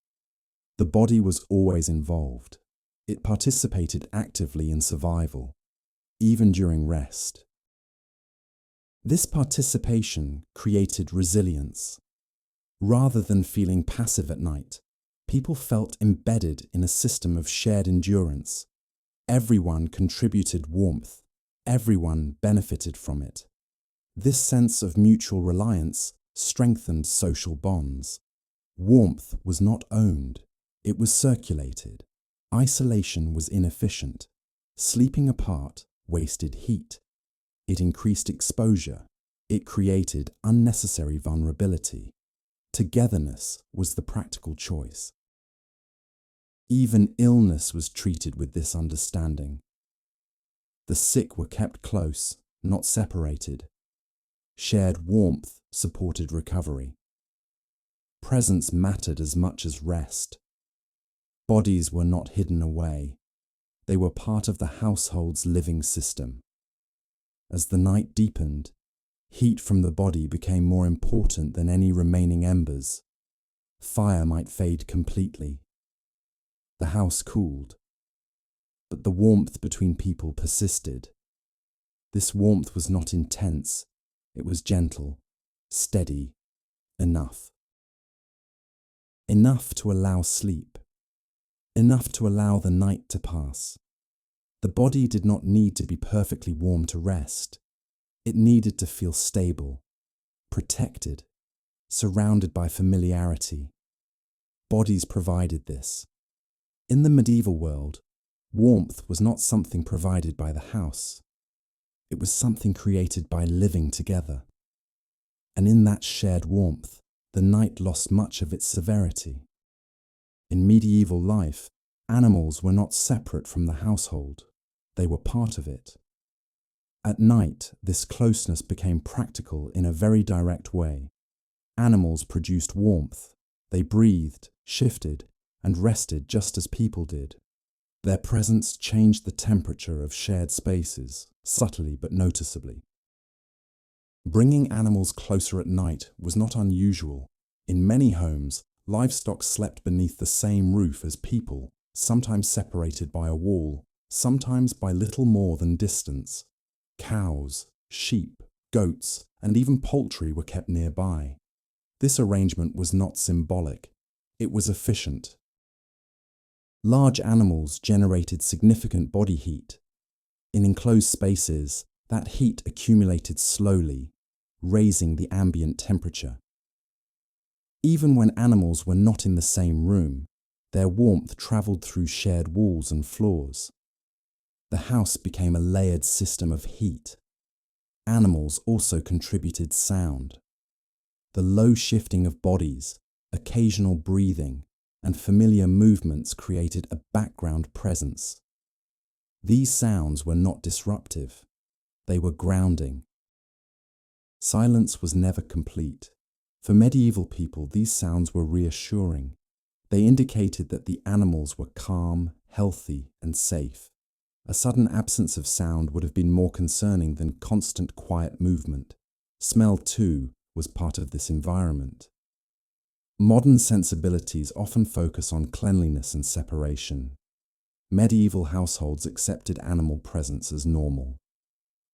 The body was always involved. It participated actively in survival, even during rest. This participation created resilience. Rather than feeling passive at night, people felt embedded in a system of shared endurance. Everyone contributed warmth. Everyone benefited from it. This sense of mutual reliance strengthened social bonds. Warmth was not owned. It was circulated. Isolation was inefficient. Sleeping apart wasted heat. It increased exposure. It created unnecessary vulnerability. Togetherness was the practical choice. Even illness was treated with this understanding. The sick were kept close, not separated. Shared warmth supported recovery. Presence mattered as much as rest. Bodies were not hidden away. They were part of the household's living system. As the night deepened, heat from the body became more important than any remaining embers. Fire might fade completely. The house cooled, but the warmth between people persisted. This warmth was not intense. It was gentle, steady, enough. Enough to allow sleep. Enough to allow the night to pass. The body did not need to be perfectly warm to rest. It needed to feel stable, protected, surrounded by familiarity. Bodies provided this. In the medieval world, warmth was not something provided by the house. It was something created by living together. And in that shared warmth, the night lost much of its severity. In medieval life, animals were not separate from the household. They were part of it. At night, this closeness became practical in a very direct way. Animals produced warmth. They breathed, shifted, and rested just as people did. Their presence changed the temperature of shared spaces, subtly but noticeably. Bringing animals closer at night was not unusual. In many homes, livestock slept beneath the same roof as people, sometimes separated by a wall, sometimes by little more than distance. Cows, sheep, goats, and even poultry were kept nearby. This arrangement was not symbolic. It was efficient. Large animals generated significant body heat. In enclosed spaces, that heat accumulated slowly, raising the ambient temperature. Even when animals were not in the same room, their warmth traveled through shared walls and floors. The house became a layered system of heat. Animals also contributed sound. The low shifting of bodies, occasional breathing, and familiar movements created a background presence. These sounds were not disruptive. They were grounding. Silence was never complete. For medieval people, these sounds were reassuring. They indicated that the animals were calm, healthy, and safe. A sudden absence of sound would have been more concerning than constant quiet movement. Smell, too, was part of this environment. Modern sensibilities often focus on cleanliness and separation. Medieval households accepted animal presence as normal.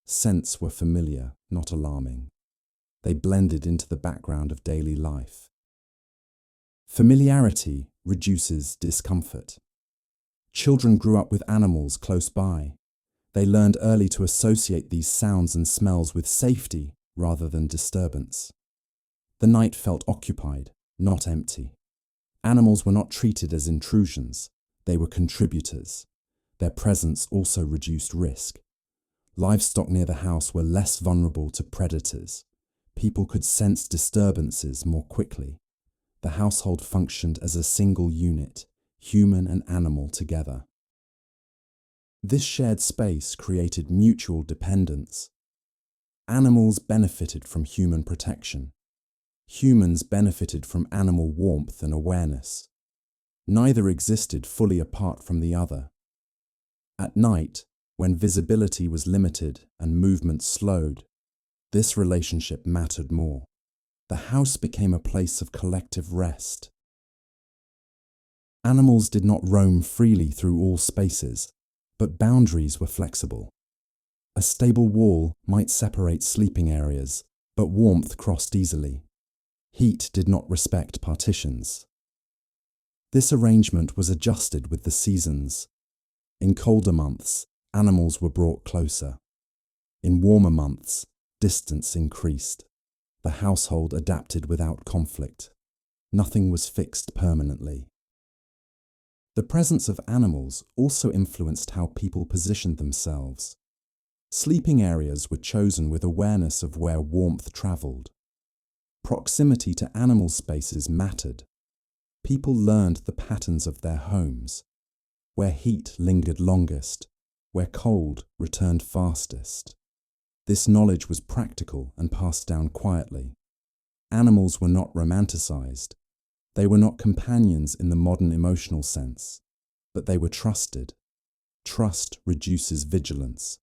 Scents were familiar, not alarming. They blended into the background of daily life. Familiarity reduces discomfort. Children grew up with animals close by. They learned early to associate these sounds and smells with safety rather than disturbance. The night felt occupied, not empty. Animals were not treated as intrusions. They were contributors. Their presence also reduced risk. Livestock near the house were less vulnerable to predators. People could sense disturbances more quickly. The household functioned as a single unit, human and animal together. This shared space created mutual dependence. Animals benefited from human protection. Humans benefited from animal warmth and awareness. Neither existed fully apart from the other. At night, when visibility was limited and movement slowed, this relationship mattered more. The house became a place of collective rest. Animals did not roam freely through all spaces, but boundaries were flexible. A stable wall might separate sleeping areas, but warmth crossed easily. Heat did not respect partitions. This arrangement was adjusted with the seasons. In colder months, animals were brought closer. In warmer months, distance increased. The household adapted without conflict. Nothing was fixed permanently. The presence of animals also influenced how people positioned themselves. Sleeping areas were chosen with awareness of where warmth travelled. Proximity to animal spaces mattered. People learned the patterns of their homes, where heat lingered longest, where cold returned fastest. This knowledge was practical and passed down quietly. Animals were not romanticized. They were not companions in the modern emotional sense, but they were trusted. Trust reduces vigilance.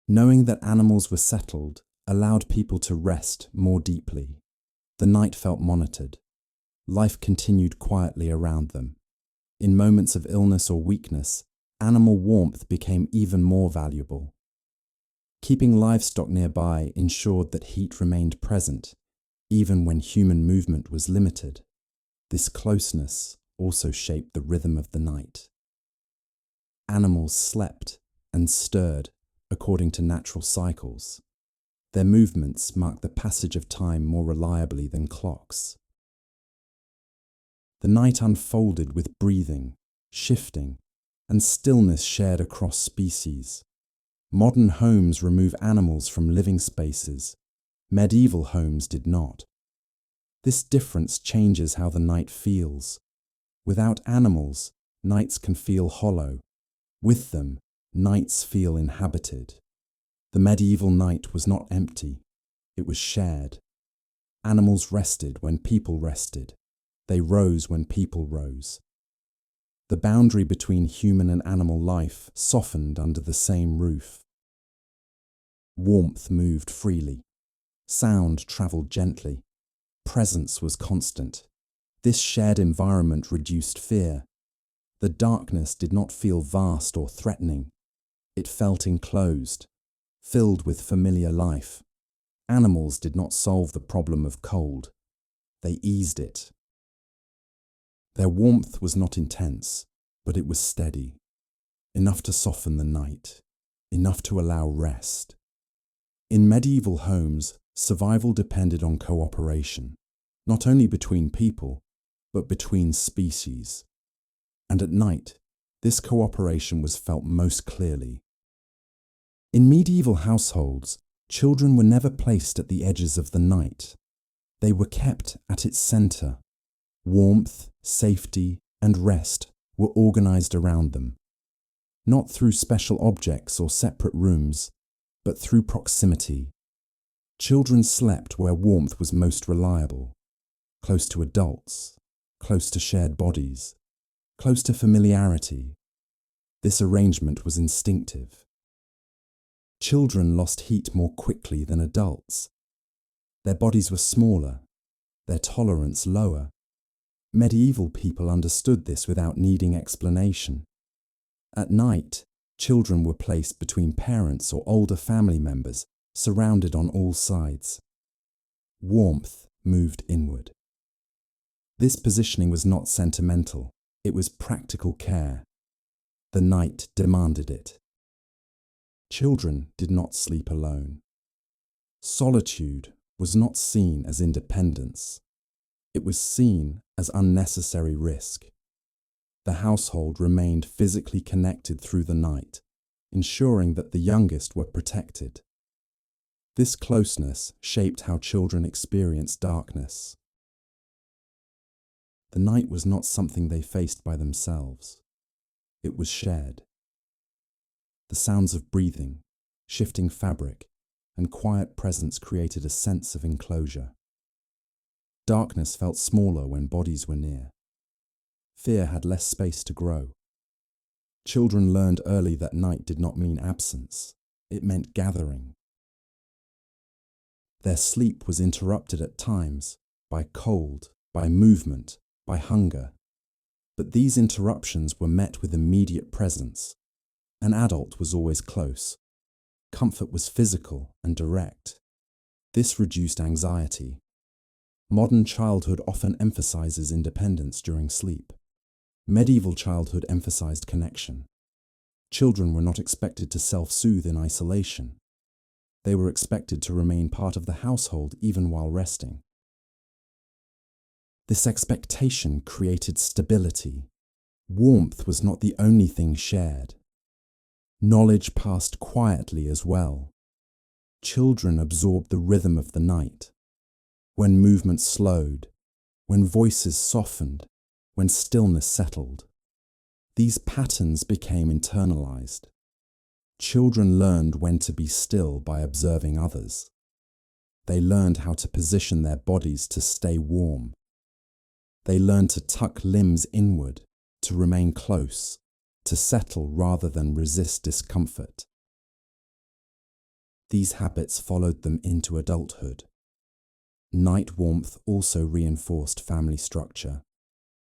Knowing that animals were settled allowed people to rest more deeply. The night felt monitored. Life continued quietly around them. In moments of illness or weakness, animal warmth became even more valuable. Keeping livestock nearby ensured that heat remained present, even when human movement was limited. This closeness also shaped the rhythm of the night. Animals slept and stirred according to natural cycles. Their movements marked the passage of time more reliably than clocks. The night unfolded with breathing, shifting, and stillness shared across species. Modern homes remove animals from living spaces. Medieval homes did not. This difference changes how the night feels. Without animals, nights can feel hollow. With them, nights feel inhabited. The medieval night was not empty. It was shared. Animals rested when people rested. They rose when people rose. The boundary between human and animal life softened under the same roof. Warmth moved freely. Sound travelled gently. Presence was constant. This shared environment reduced fear. The darkness did not feel vast or threatening. It felt enclosed, filled with familiar life. Animals did not solve the problem of cold. They eased it. Their warmth was not intense, but it was steady, enough to soften the night, enough to allow rest. In medieval homes, survival depended on cooperation, not only between people, but between species. And at night, this cooperation was felt most clearly. In medieval households, children were never placed at the edges of the night. They were kept at its centre. Warmth, safety, and rest were organized around them, not through special objects or separate rooms, but through proximity. Children slept where warmth was most reliable, close to adults, close to shared bodies, close to familiarity. This arrangement was instinctive. Children lost heat more quickly than adults. Their bodies were smaller, their tolerance lower. Medieval people understood this without needing explanation. At night, children were placed between parents or older family members, surrounded on all sides. Warmth moved inward. This positioning was not sentimental, it was practical care. The night demanded it. Children did not sleep alone. Solitude was not seen as independence. It was seen as unnecessary risk. The household remained physically connected through the night, ensuring that the youngest were protected. This closeness shaped how children experienced darkness. The night was not something they faced by themselves. It was shared. The sounds of breathing, shifting fabric, and quiet presence created a sense of enclosure. Darkness felt smaller when bodies were near. Fear had less space to grow. Children learned early that night did not mean absence. It meant gathering. Their sleep was interrupted at times by cold, by movement, by hunger. But these interruptions were met with immediate presence. An adult was always close. Comfort was physical and direct. This reduced anxiety. Modern childhood often emphasizes independence during sleep. Medieval childhood emphasized connection. Children were not expected to self-soothe in isolation. They were expected to remain part of the household even while resting. This expectation created stability. Warmth was not the only thing shared. Knowledge passed quietly as well. Children absorbed the rhythm of the night. When movement slowed, when voices softened, when stillness settled, these patterns became internalized. Children learned when to be still by observing others. They learned how to position their bodies to stay warm. They learned to tuck limbs inward, to remain close, to settle rather than resist discomfort. These habits followed them into adulthood. Night warmth also reinforced family structure.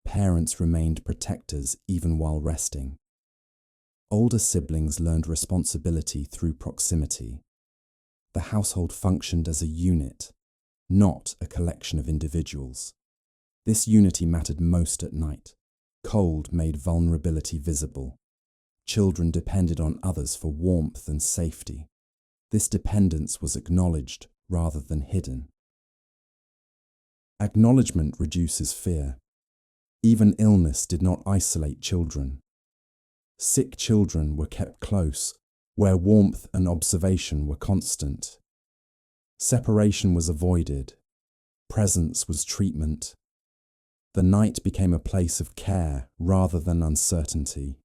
Parents remained protectors even while resting. Older siblings learned responsibility through proximity. The household functioned as a unit, not a collection of individuals. This unity mattered most at night. Cold made vulnerability visible. Children depended on others for warmth and safety. This dependence was acknowledged rather than hidden. Acknowledgement reduces fear. Even illness did not isolate children. Sick children were kept close, where warmth and observation were constant. Separation was avoided. Presence was treatment. The night became a place of care rather than uncertainty.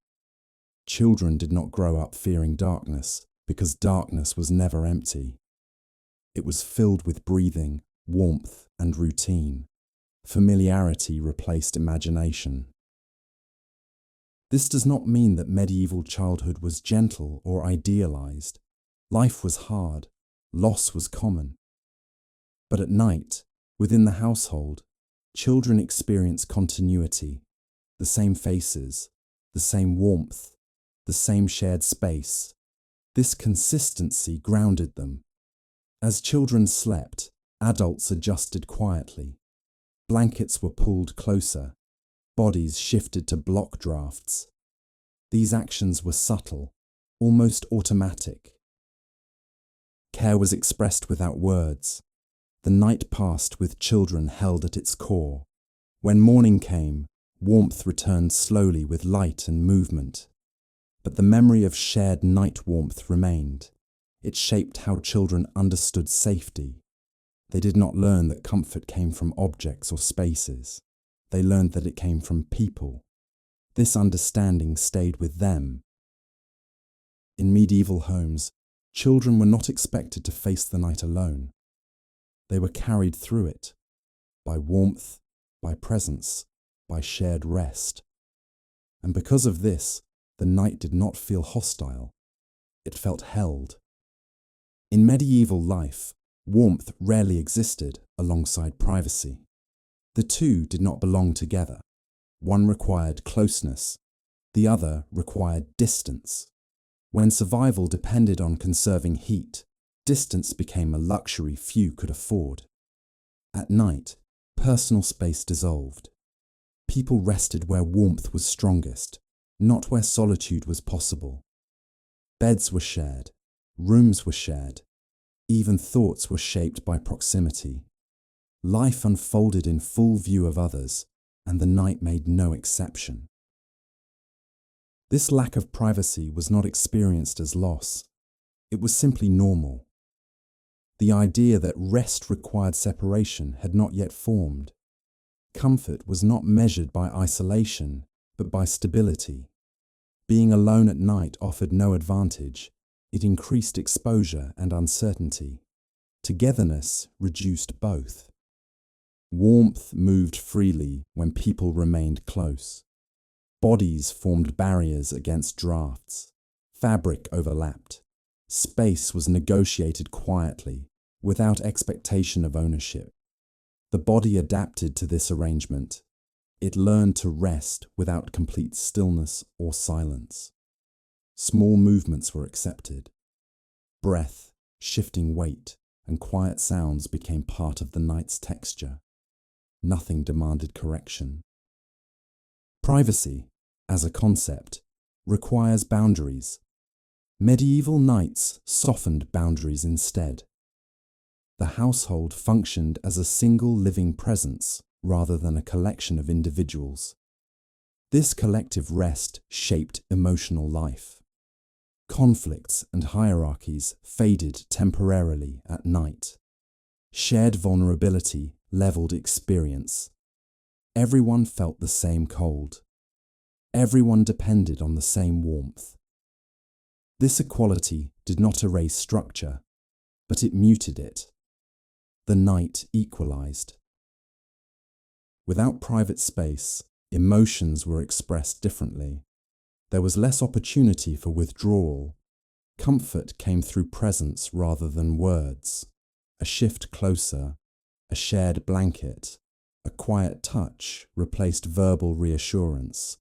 Children did not grow up fearing darkness because darkness was never empty. It was filled with breathing, warmth, and routine. Familiarity replaced imagination. This does not mean that medieval childhood was gentle or idealized. Life was hard. Loss was common. But at night, within the household, children experience continuity, the same faces, the same warmth, the same shared space. This consistency grounded them. As children slept, adults adjusted quietly. Blankets were pulled closer. Bodies shifted to block drafts. These actions were subtle, almost automatic. Care was expressed without words. The night passed with children held at its core. When morning came, warmth returned slowly with light and movement. But the memory of shared night warmth remained. It shaped how children understood safety. They did not learn that comfort came from objects or spaces. They learned that it came from people. This understanding stayed with them. In medieval homes, children were not expected to face the night alone. They were carried through it, by warmth, by presence, by shared rest. And because of this, the night did not feel hostile. It felt held. In medieval life, warmth rarely existed alongside privacy. The two did not belong together. One required closeness, the other required distance. When survival depended on conserving heat, distance became a luxury few could afford. At night, personal space dissolved. People rested where warmth was strongest, not where solitude was possible. Beds were shared, rooms were shared, even thoughts were shaped by proximity. Life unfolded in full view of others, and the night made no exception. This lack of privacy was not experienced as loss. It was simply normal. The idea that rest required separation had not yet formed. Comfort was not measured by isolation, but by stability. Being alone at night offered no advantage. It increased exposure and uncertainty. Togetherness reduced both. Warmth moved freely when people remained close. Bodies formed barriers against drafts. Fabric overlapped. Space was negotiated quietly. without expectation of ownership. The body adapted to this arrangement. It learned to rest without complete stillness or silence. Small movements were accepted. Breath, shifting weight, and quiet sounds became part of the night's texture. Nothing demanded correction. Privacy, as a concept, requires boundaries. Medieval nights softened boundaries instead. The household functioned as a single living presence rather than a collection of individuals. This collective rest shaped emotional life. Conflicts and hierarchies faded temporarily at night. Shared vulnerability leveled experience. Everyone felt the same cold. Everyone depended on the same warmth. This equality did not erase structure, but it muted it. The night equalized. Without private space, emotions were expressed differently. There was less opportunity for withdrawal. Comfort came through presence rather than words. A shift closer, a shared blanket, a quiet touch replaced verbal reassurance.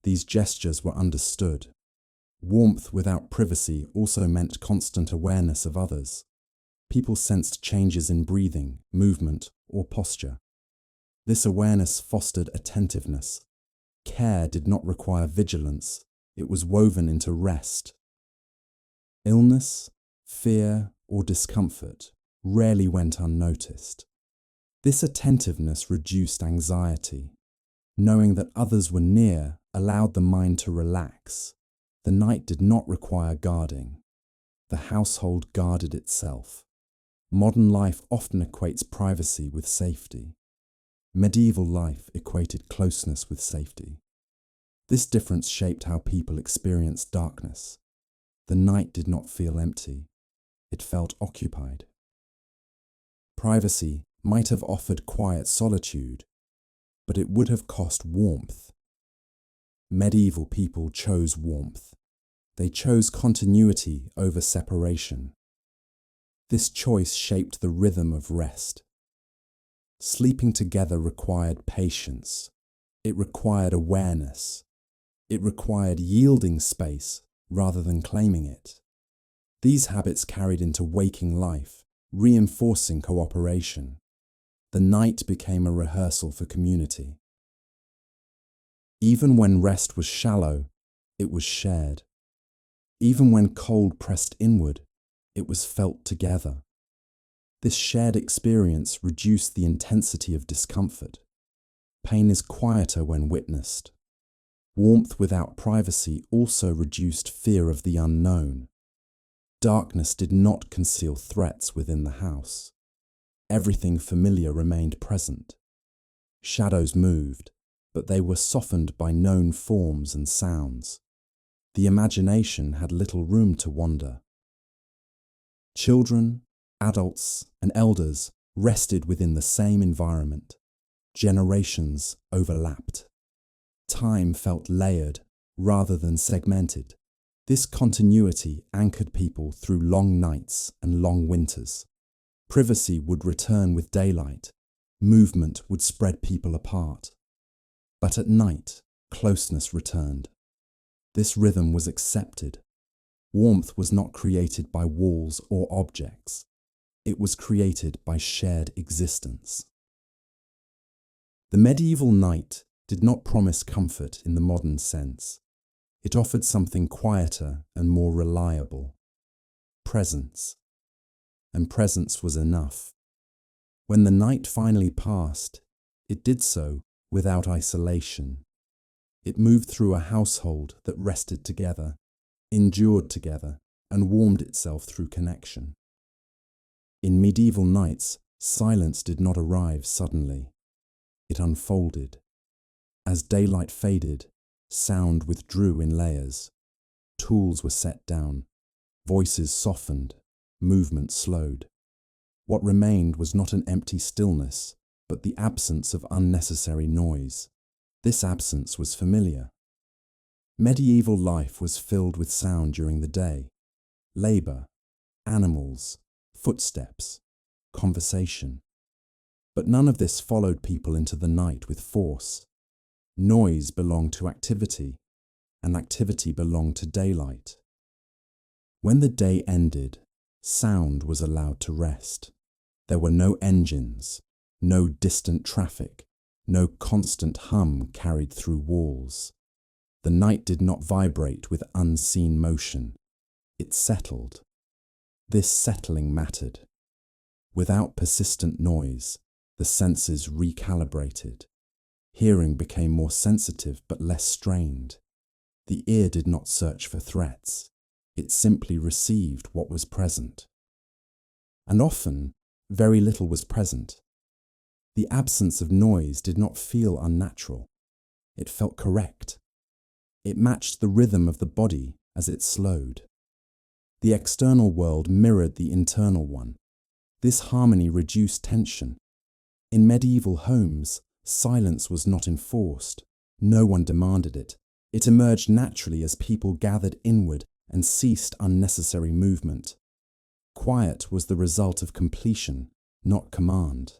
These gestures were understood. Warmth without privacy also meant constant awareness of others. People sensed changes in breathing, movement, or posture. This awareness fostered attentiveness. Care did not require vigilance. It was woven into rest. Illness, fear, or discomfort rarely went unnoticed. This attentiveness reduced anxiety. Knowing that others were near allowed the mind to relax. The night did not require guarding. The household guarded itself. Modern life often equates privacy with safety. Medieval life equated closeness with safety. This difference shaped how people experienced darkness. The night did not feel empty. It felt occupied. Privacy might have offered quiet solitude, but it would have cost warmth. Medieval people chose warmth. They chose continuity over separation. This choice shaped the rhythm of rest. Sleeping together required patience. It required awareness. It required yielding space rather than claiming it. These habits carried into waking life, reinforcing cooperation. The night became a rehearsal for community. Even when rest was shallow, it was shared. Even when cold pressed inward, it was felt together. This shared experience reduced the intensity of discomfort. Pain is quieter when witnessed. Warmth without privacy also reduced fear of the unknown. Darkness did not conceal threats within the house. Everything familiar remained present. Shadows moved, but they were softened by known forms and sounds. The imagination had little room to wander. Children, adults, and elders rested within the same environment. Generations overlapped. Time felt layered rather than segmented. This continuity anchored people through long nights and long winters. Privacy would return with daylight. Movement would spread people apart. But at night, closeness returned. This rhythm was accepted. Warmth was not created by walls or objects. It was created by shared existence. The medieval night did not promise comfort in the modern sense. It offered something quieter and more reliable. Presence. And presence was enough. When the night finally passed, it did so without isolation. It moved through a household that rested together, endured together, and warmed itself through connection. In medieval nights, silence did not arrive suddenly. It unfolded. As daylight faded, sound withdrew in layers. Tools were set down. Voices softened. Movement slowed. What remained was not an empty stillness, but the absence of unnecessary noise. This absence was familiar. Medieval life was filled with sound during the day. Labor, animals, footsteps, conversation. But none of this followed people into the night with force. Noise belonged to activity, and activity belonged to daylight. When the day ended, sound was allowed to rest. There were no engines, no distant traffic, no constant hum carried through walls. The night did not vibrate with unseen motion. It settled. This settling mattered. Without persistent noise, the senses recalibrated. Hearing became more sensitive but less strained. The ear did not search for threats. It simply received what was present. And often, very little was present. The absence of noise did not feel unnatural. It felt correct. It matched the rhythm of the body as it slowed. The external world mirrored the internal one. This harmony reduced tension. In medieval homes, silence was not enforced. No one demanded it. It emerged naturally as people gathered inward and ceased unnecessary movement. Quiet was the result of completion, not command.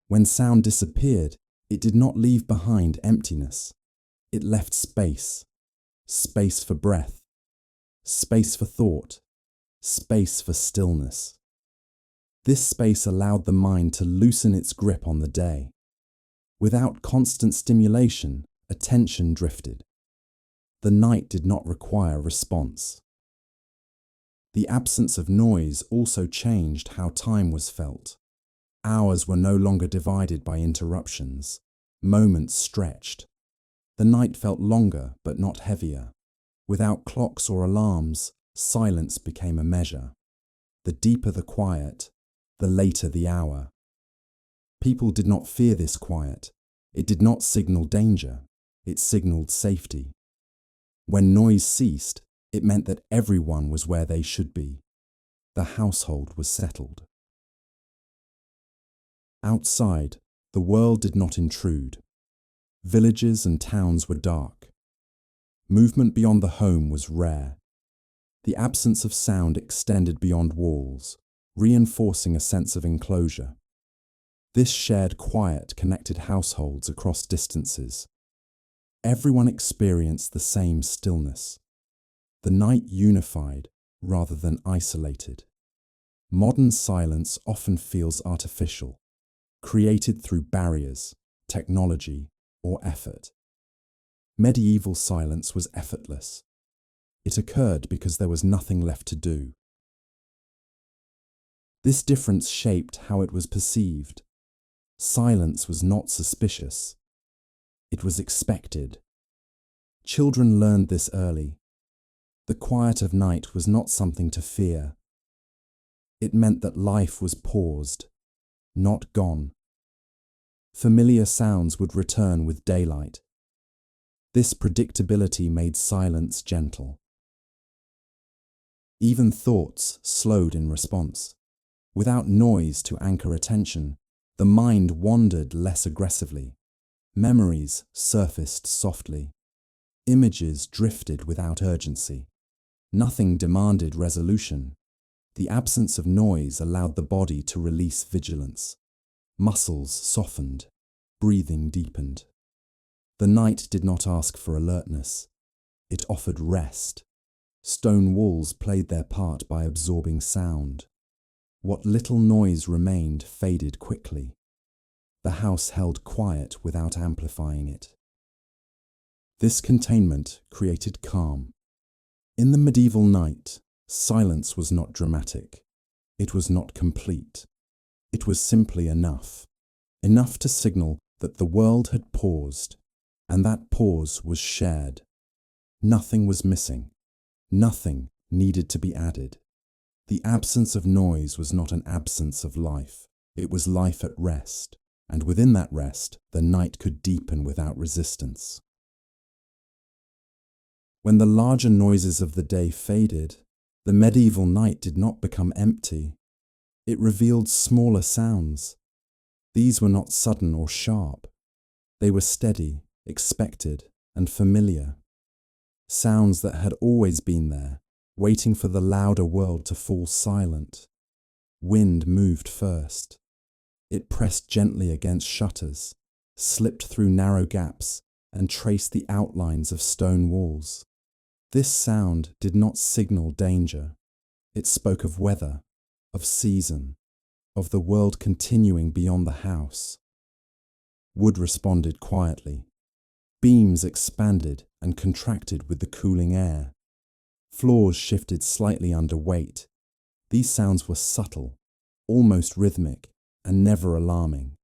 When sound disappeared, it did not leave behind emptiness. It left space. Space for breath. Space for thought. Space for stillness. This space allowed the mind to loosen its grip on the day. Without constant stimulation, attention drifted. The night did not require response. The absence of noise also changed how time was felt. Hours were no longer divided by interruptions. Moments stretched. The night felt longer but not heavier. Without clocks or alarms, silence became a measure. The deeper the quiet, the later the hour. People did not fear this quiet. It did not signal danger. It signaled safety. When noise ceased, it meant that everyone was where they should be. The household was settled. Outside, the world did not intrude. Villages and towns were dark. Movement beyond the home was rare. The absence of sound extended beyond walls, reinforcing a sense of enclosure. This shared quiet connected households across distances. Everyone experienced the same stillness. The night unified rather than isolated. Modern silence often feels artificial, created through barriers, technology, or effort. Medieval silence was effortless. It occurred because there was nothing left to do. This difference shaped how it was perceived. Silence was not suspicious. It was expected. Children learned this early. The quiet of night was not something to fear. It meant that life was paused, not gone. Familiar sounds would return with daylight. This predictability made silence gentle. Even thoughts slowed in response. Without noise to anchor attention, the mind wandered less aggressively. Memories surfaced softly. Images drifted without urgency. Nothing demanded resolution. The absence of noise allowed the body to release vigilance. Muscles softened. Breathing deepened. The night did not ask for alertness. It offered rest. Stone walls played their part by absorbing sound. What little noise remained faded quickly. The house held quiet without amplifying it. This containment created calm. In the medieval night, silence was not dramatic. It was not complete. It was simply enough. Enough to signal that the world had paused, and that pause was shared. Nothing was missing. Nothing needed to be added. The absence of noise was not an absence of life. It was life at rest, and within that rest, the night could deepen without resistance. When the larger noises of the day faded, the medieval night did not become empty. It revealed smaller sounds. These were not sudden or sharp. They were steady, expected, and familiar. Sounds that had always been there, waiting for the louder world to fall silent. Wind moved first. It pressed gently against shutters, slipped through narrow gaps, and traced the outlines of stone walls. This sound did not signal danger. It spoke of weather, of season, of the world continuing beyond the house. Wood responded quietly. Beams expanded and contracted with the cooling air. Floors shifted slightly under weight. These sounds were subtle, almost rhythmic, and never alarming.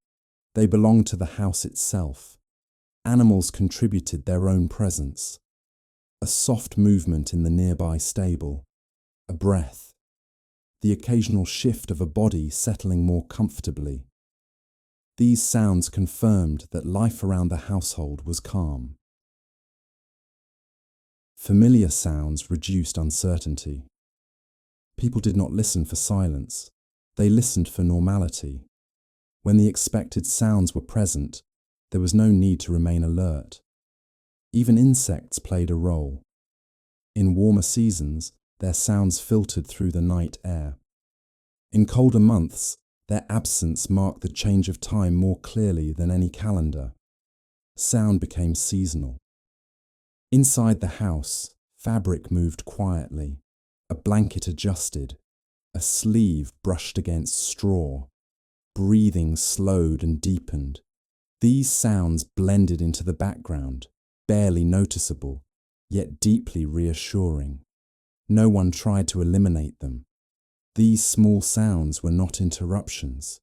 They belonged to the house itself. Animals contributed their own presence. A soft movement in the nearby stable, a breath, the occasional shift of a body settling more comfortably. These sounds confirmed that life around the household was calm. Familiar sounds reduced uncertainty. People did not listen for silence. They listened for normality. When the expected sounds were present, there was no need to remain alert. Even insects played a role. In warmer seasons, their sounds filtered through the night air. In colder months, their absence marked the change of time more clearly than any calendar. Sound became seasonal. Inside the house, fabric moved quietly. A blanket adjusted. A sleeve brushed against straw. Breathing slowed and deepened. These sounds blended into the background, barely noticeable, yet deeply reassuring. No one tried to eliminate them. These small sounds were not interruptions.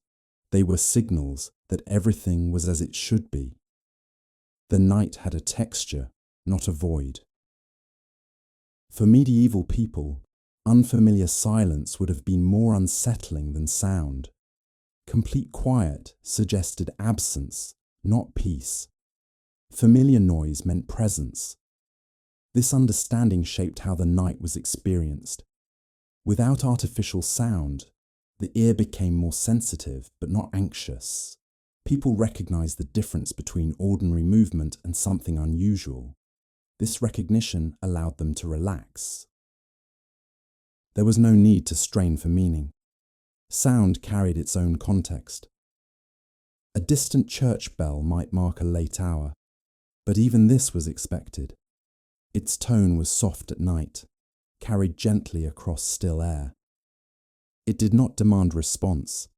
They were signals that everything was as it should be. The night had a texture, not a void. For medieval people, unfamiliar silence would have been more unsettling than sound. Complete quiet suggested absence, not peace. Familiar noise meant presence. This understanding shaped how the night was experienced. Without artificial sound, the ear became more sensitive but not anxious. People recognized the difference between ordinary movement and something unusual. This recognition allowed them to relax. There was no need to strain for meaning. Sound carried its own context. A distant church bell might mark a late hour, but even this was expected. Its tone was soft at night, carried gently across still air. It did not demand response.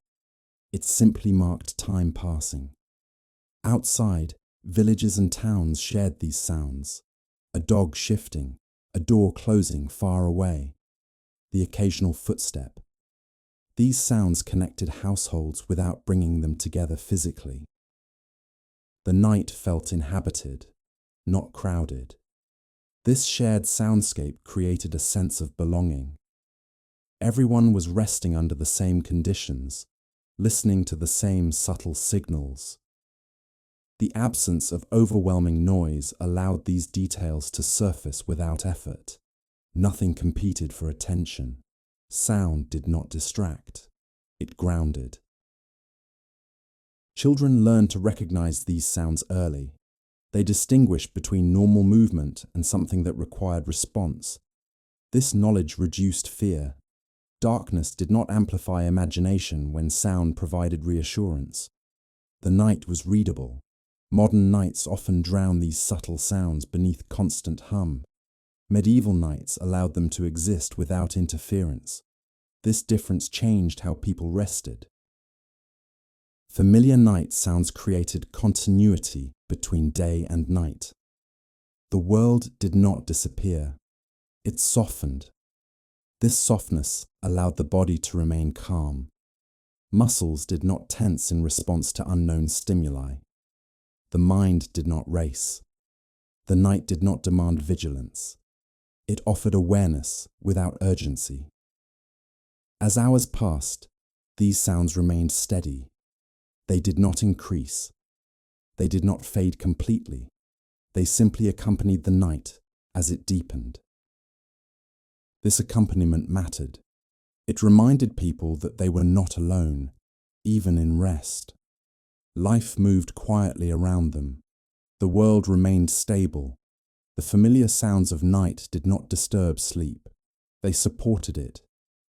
It simply marked time passing. Outside, villages and towns shared these sounds. A dog shifting, a door closing far away, the occasional footstep. These sounds connected households without bringing them together physically. The night felt inhabited, not crowded. This shared soundscape created a sense of belonging. Everyone was resting under the same conditions, listening to the same subtle signals. The absence of overwhelming noise allowed these details to surface without effort. Nothing competed for attention. Sound did not distract. It grounded. Children learned to recognize these sounds early. They distinguished between normal movement and something that required response. This knowledge reduced fear. Darkness did not amplify imagination when sound provided reassurance. The night was readable. Modern nights often drown these subtle sounds beneath constant hum. Medieval nights allowed them to exist without interference. This difference changed how people rested. Familiar night sounds created continuity between day and night. The world did not disappear. It softened. This softness allowed the body to remain calm. Muscles did not tense in response to unknown stimuli. The mind did not race. The night did not demand vigilance. It offered awareness without urgency. As hours passed, these sounds remained steady. They did not increase. They did not fade completely. They simply accompanied the night as it deepened. This accompaniment mattered. It reminded people that they were not alone, even in rest. Life moved quietly around them. The world remained stable. The familiar sounds of night did not disturb sleep. They supported it.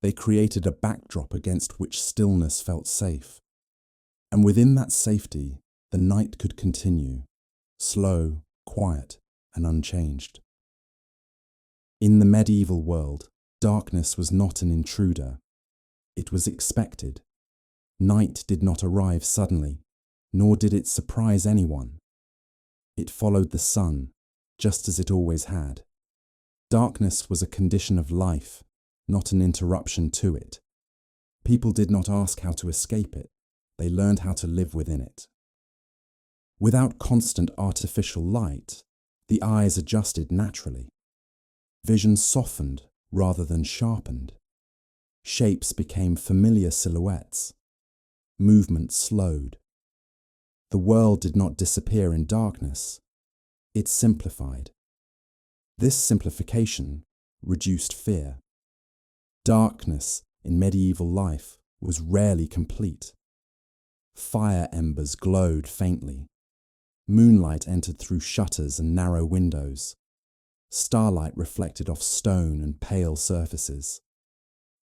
They created a backdrop against which stillness felt safe. And within that safety, the night could continue, slow, quiet, and unchanged. In the medieval world, darkness was not an intruder. It was expected. Night did not arrive suddenly, nor did it surprise anyone. It followed the sun, just as it always had. Darkness was a condition of life, not an interruption to it. People did not ask how to escape it. They learned how to live within it. Without constant artificial light, the eyes adjusted naturally. Vision softened rather than sharpened. Shapes became familiar silhouettes. Movement slowed. The world did not disappear in darkness. It simplified. This simplification reduced fear. Darkness in medieval life was rarely complete. Fire embers glowed faintly. Moonlight entered through shutters and narrow windows. Starlight reflected off stone and pale surfaces.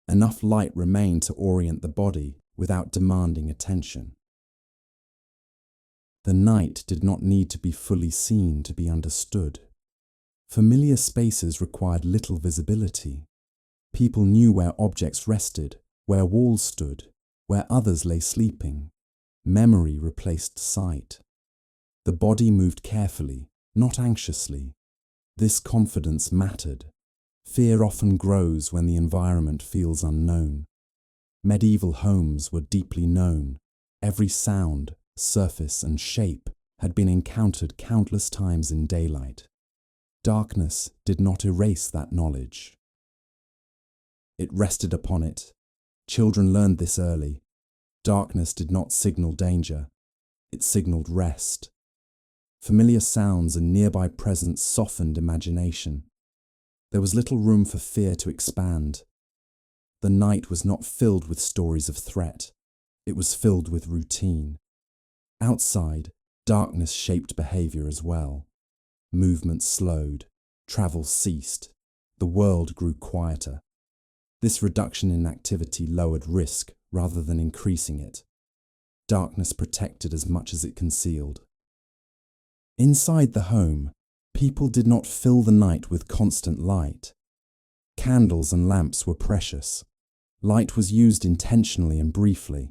Enough light remained to orient the body without demanding attention. The night did not need to be fully seen to be understood. Familiar spaces required little visibility. People knew where objects rested, where walls stood, where others lay sleeping. Memory replaced sight. The body moved carefully, not anxiously. This confidence mattered. Fear often grows when the environment feels unknown. Medieval homes were deeply known. Every sound, surface, and shape had been encountered countless times in daylight. Darkness did not erase that knowledge. It rested upon it. Children learned this early. Darkness did not signal danger. It signaled rest. Familiar sounds and nearby presence softened imagination. There was little room for fear to expand. The night was not filled with stories of threat. It was filled with routine. Outside, darkness shaped behavior as well. Movement slowed. Travel ceased. The world grew quieter. This reduction in activity lowered risk rather than increasing it. Darkness protected as much as it concealed. Inside the home, people did not fill the night with constant light. Candles and lamps were precious. Light was used intentionally and briefly.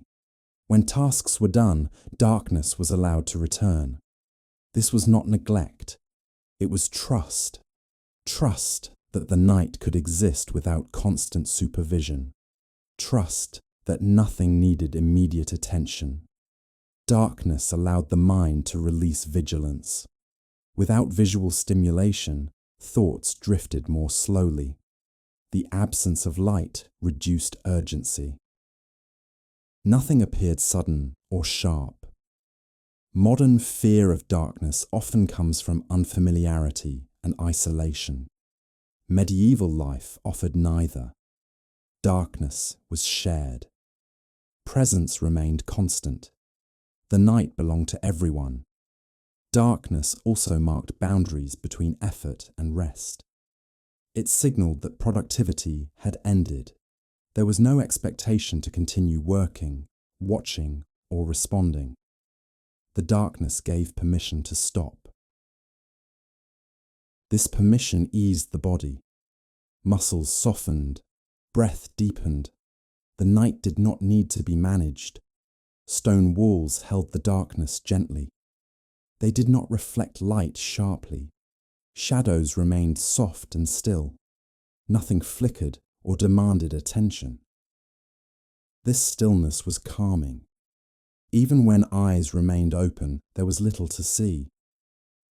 When tasks were done, darkness was allowed to return. This was not neglect. It was trust. Trust that the night could exist without constant supervision. Trust that nothing needed immediate attention. Darkness allowed the mind to release vigilance. Without visual stimulation, thoughts drifted more slowly. The absence of light reduced urgency. Nothing appeared sudden or sharp. Modern fear of darkness often comes from unfamiliarity and isolation. Medieval life offered neither. Darkness was shared. Presence remained constant. The night belonged to everyone. Darkness also marked boundaries between effort and rest. It signaled that productivity had ended. There was no expectation to continue working, watching, or responding. The darkness gave permission to stop. This permission eased the body. Muscles softened, breath deepened. The night did not need to be managed. Stone walls held the darkness gently. They did not reflect light sharply. Shadows remained soft and still. Nothing flickered or demanded attention. This stillness was calming. Even when eyes remained open, there was little to see.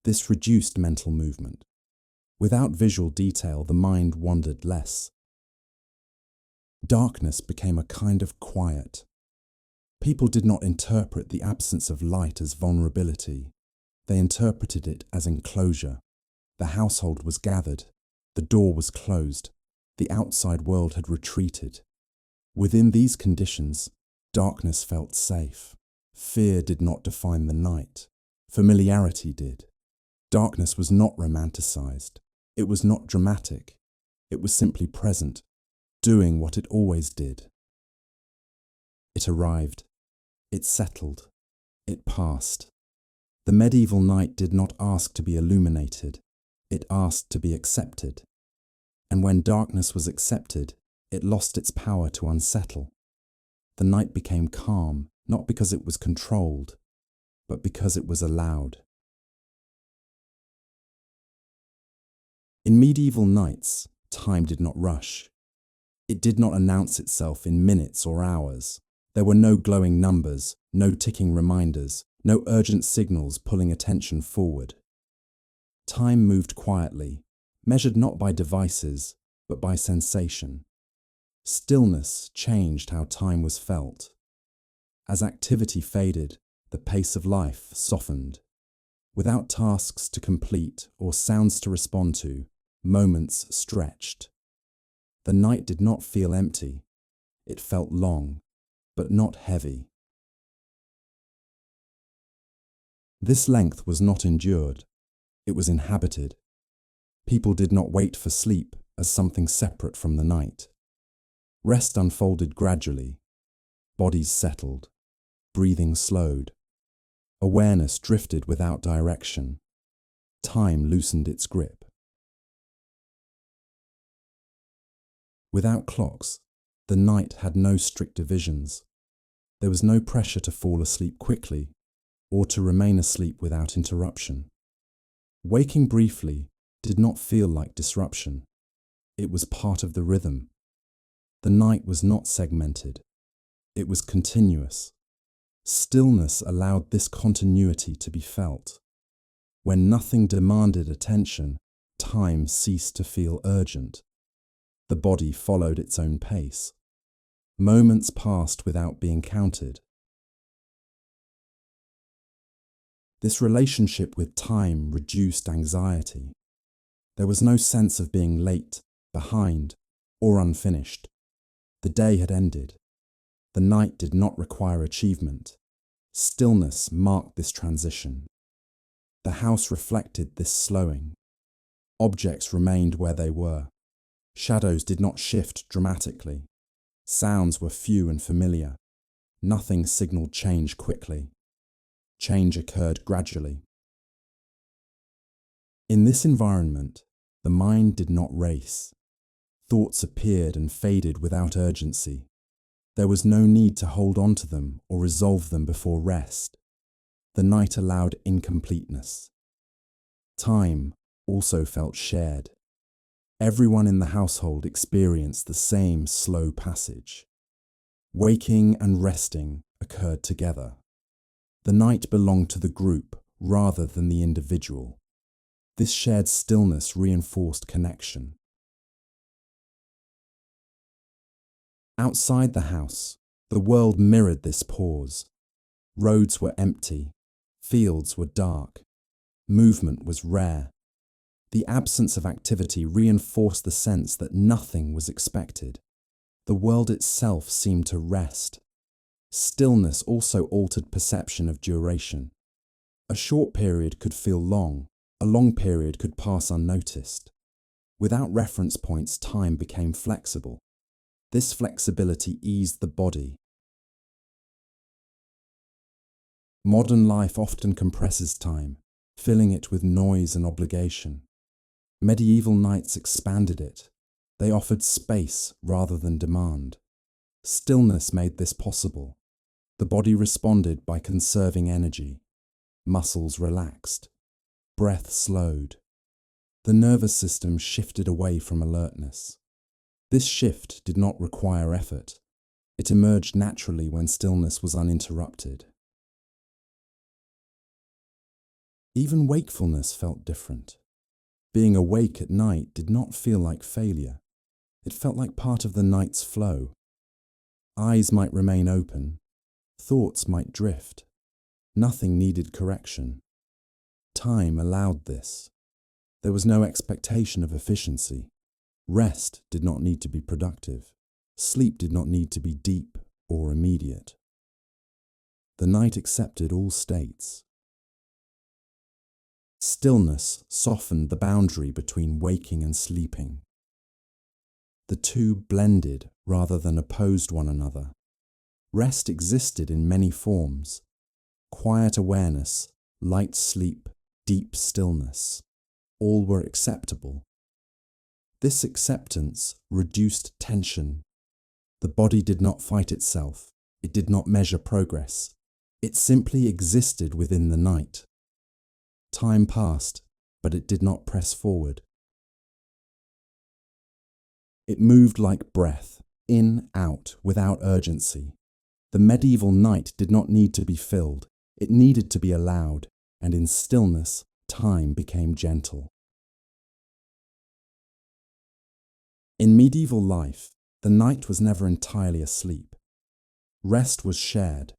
This reduced mental movement. Without visual detail, the mind wandered less. Darkness became a kind of quiet. People did not interpret the absence of light as vulnerability. They interpreted it as enclosure. The household was gathered. The door was closed. The outside world had retreated. Within these conditions, darkness felt safe. Fear did not define the night. Familiarity did. Darkness was not romanticized. It was not dramatic. It was simply present. doing what it always did. It arrived. It settled. It passed. The medieval night did not ask to be illuminated. It asked to be accepted. And when darkness was accepted, it lost its power to unsettle. The night became calm, not because it was controlled, but because it was allowed. In medieval nights, time did not rush. It did not announce itself in minutes or hours. There were no glowing numbers, no ticking reminders, no urgent signals pulling attention forward. Time moved quietly, measured not by devices, but by sensation. Stillness changed how time was felt. As activity faded, the pace of life softened. Without tasks to complete or sounds to respond to, moments stretched. The night did not feel empty. It felt long, but not heavy. This length was not endured. It was inhabited. People did not wait for sleep as something separate from the night. Rest unfolded gradually. Bodies settled. Breathing slowed. Awareness drifted without direction. Time loosened its grip. Without clocks, the night had no strict divisions. There was no pressure to fall asleep quickly or to remain asleep without interruption. Waking briefly did not feel like disruption. It was part of the rhythm. The night was not segmented. It was continuous. Stillness allowed this continuity to be felt. When nothing demanded attention, time ceased to feel urgent. The body followed its own pace. Moments passed without being counted. This relationship with time reduced anxiety. There was no sense of being late, behind, or unfinished. The day had ended. The night did not require achievement. Stillness marked this transition. The house reflected this slowing. Objects remained where they were. Shadows did not shift dramatically. Sounds were few and familiar. Nothing signaled change quickly. Change occurred gradually. In this environment, the mind did not race. Thoughts appeared and faded without urgency. There was no need to hold on to them or resolve them before rest. The night allowed incompleteness. Time also felt shared. Everyone in the household experienced the same slow passage. Waking and resting occurred together. The night belonged to the group rather than the individual. This shared stillness reinforced connection. Outside the house, the world mirrored this pause. Roads were empty. Fields were dark. Movement was rare. The absence of activity reinforced the sense that nothing was expected. The world itself seemed to rest. Stillness also altered perception of duration. A short period could feel long. A long period could pass unnoticed. Without reference points, time became flexible. This flexibility eased the body. Modern life often compresses time, filling it with noise and obligation. Medieval nights expanded it. They offered space rather than demand. Stillness made this possible. The body responded by conserving energy. Muscles relaxed. Breath slowed. The nervous system shifted away from alertness. This shift did not require effort. It emerged naturally when stillness was uninterrupted. Even wakefulness felt different. Being awake at night did not feel like failure. It felt like part of the night's flow. Eyes might remain open. Thoughts might drift. Nothing needed correction. Time allowed this. There was no expectation of efficiency. Rest did not need to be productive. Sleep did not need to be deep or immediate. The night accepted all states. Stillness softened the boundary between waking and sleeping. The two blended rather than opposed one another. Rest existed in many forms: quiet awareness, light sleep, deep stillness. All were acceptable. This acceptance reduced tension. The body did not fight itself. It did not measure progress. It simply existed within the night. Time passed, but it did not press forward. It moved like breath, in, out, without urgency. The medieval night did not need to be filled. It needed to be allowed, and in stillness, time became gentle. In medieval life, the night was never entirely asleep. Rest was shared,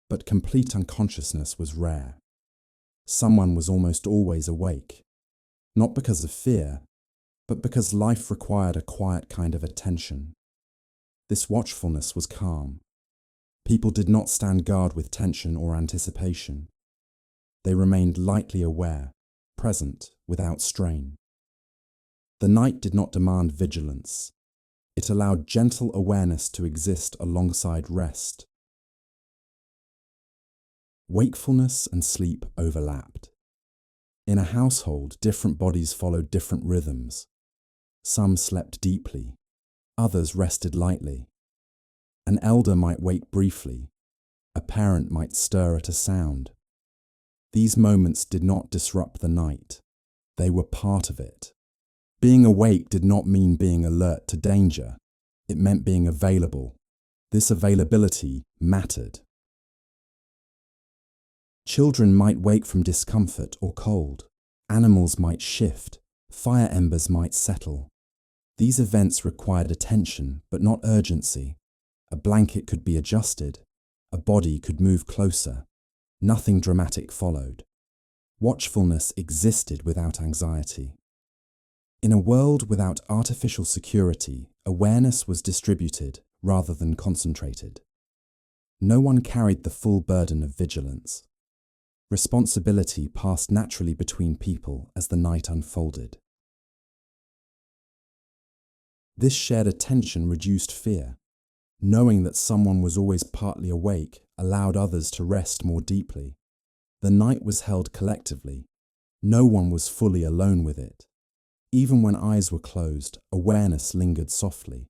but complete unconsciousness was rare. Someone was almost always awake, not because of fear, but because life required a quiet kind of attention. This watchfulness was calm. People did not stand guard with tension or anticipation. They remained lightly aware, present, without strain. The night did not demand vigilance. It allowed gentle awareness to exist alongside rest. Wakefulness and sleep overlapped. In a household, different bodies followed different rhythms. Some slept deeply, others rested lightly. An elder might wake briefly, a parent might stir at a sound. These moments did not disrupt the night. They were part of it. Being awake did not mean being alert to danger. It meant being available. This availability mattered. Children might wake from discomfort or cold. Animals might shift. Fire embers might settle. These events required attention, but not urgency. A blanket could be adjusted. A body could move closer. Nothing dramatic followed. Watchfulness existed without anxiety. In a world without artificial security, awareness was distributed rather than concentrated. No one carried the full burden of vigilance. Responsibility passed naturally between people as the night unfolded. This shared attention reduced fear. Knowing that someone was always partly awake allowed others to rest more deeply. The night was held collectively. No one was fully alone with it. Even when eyes were closed, awareness lingered softly.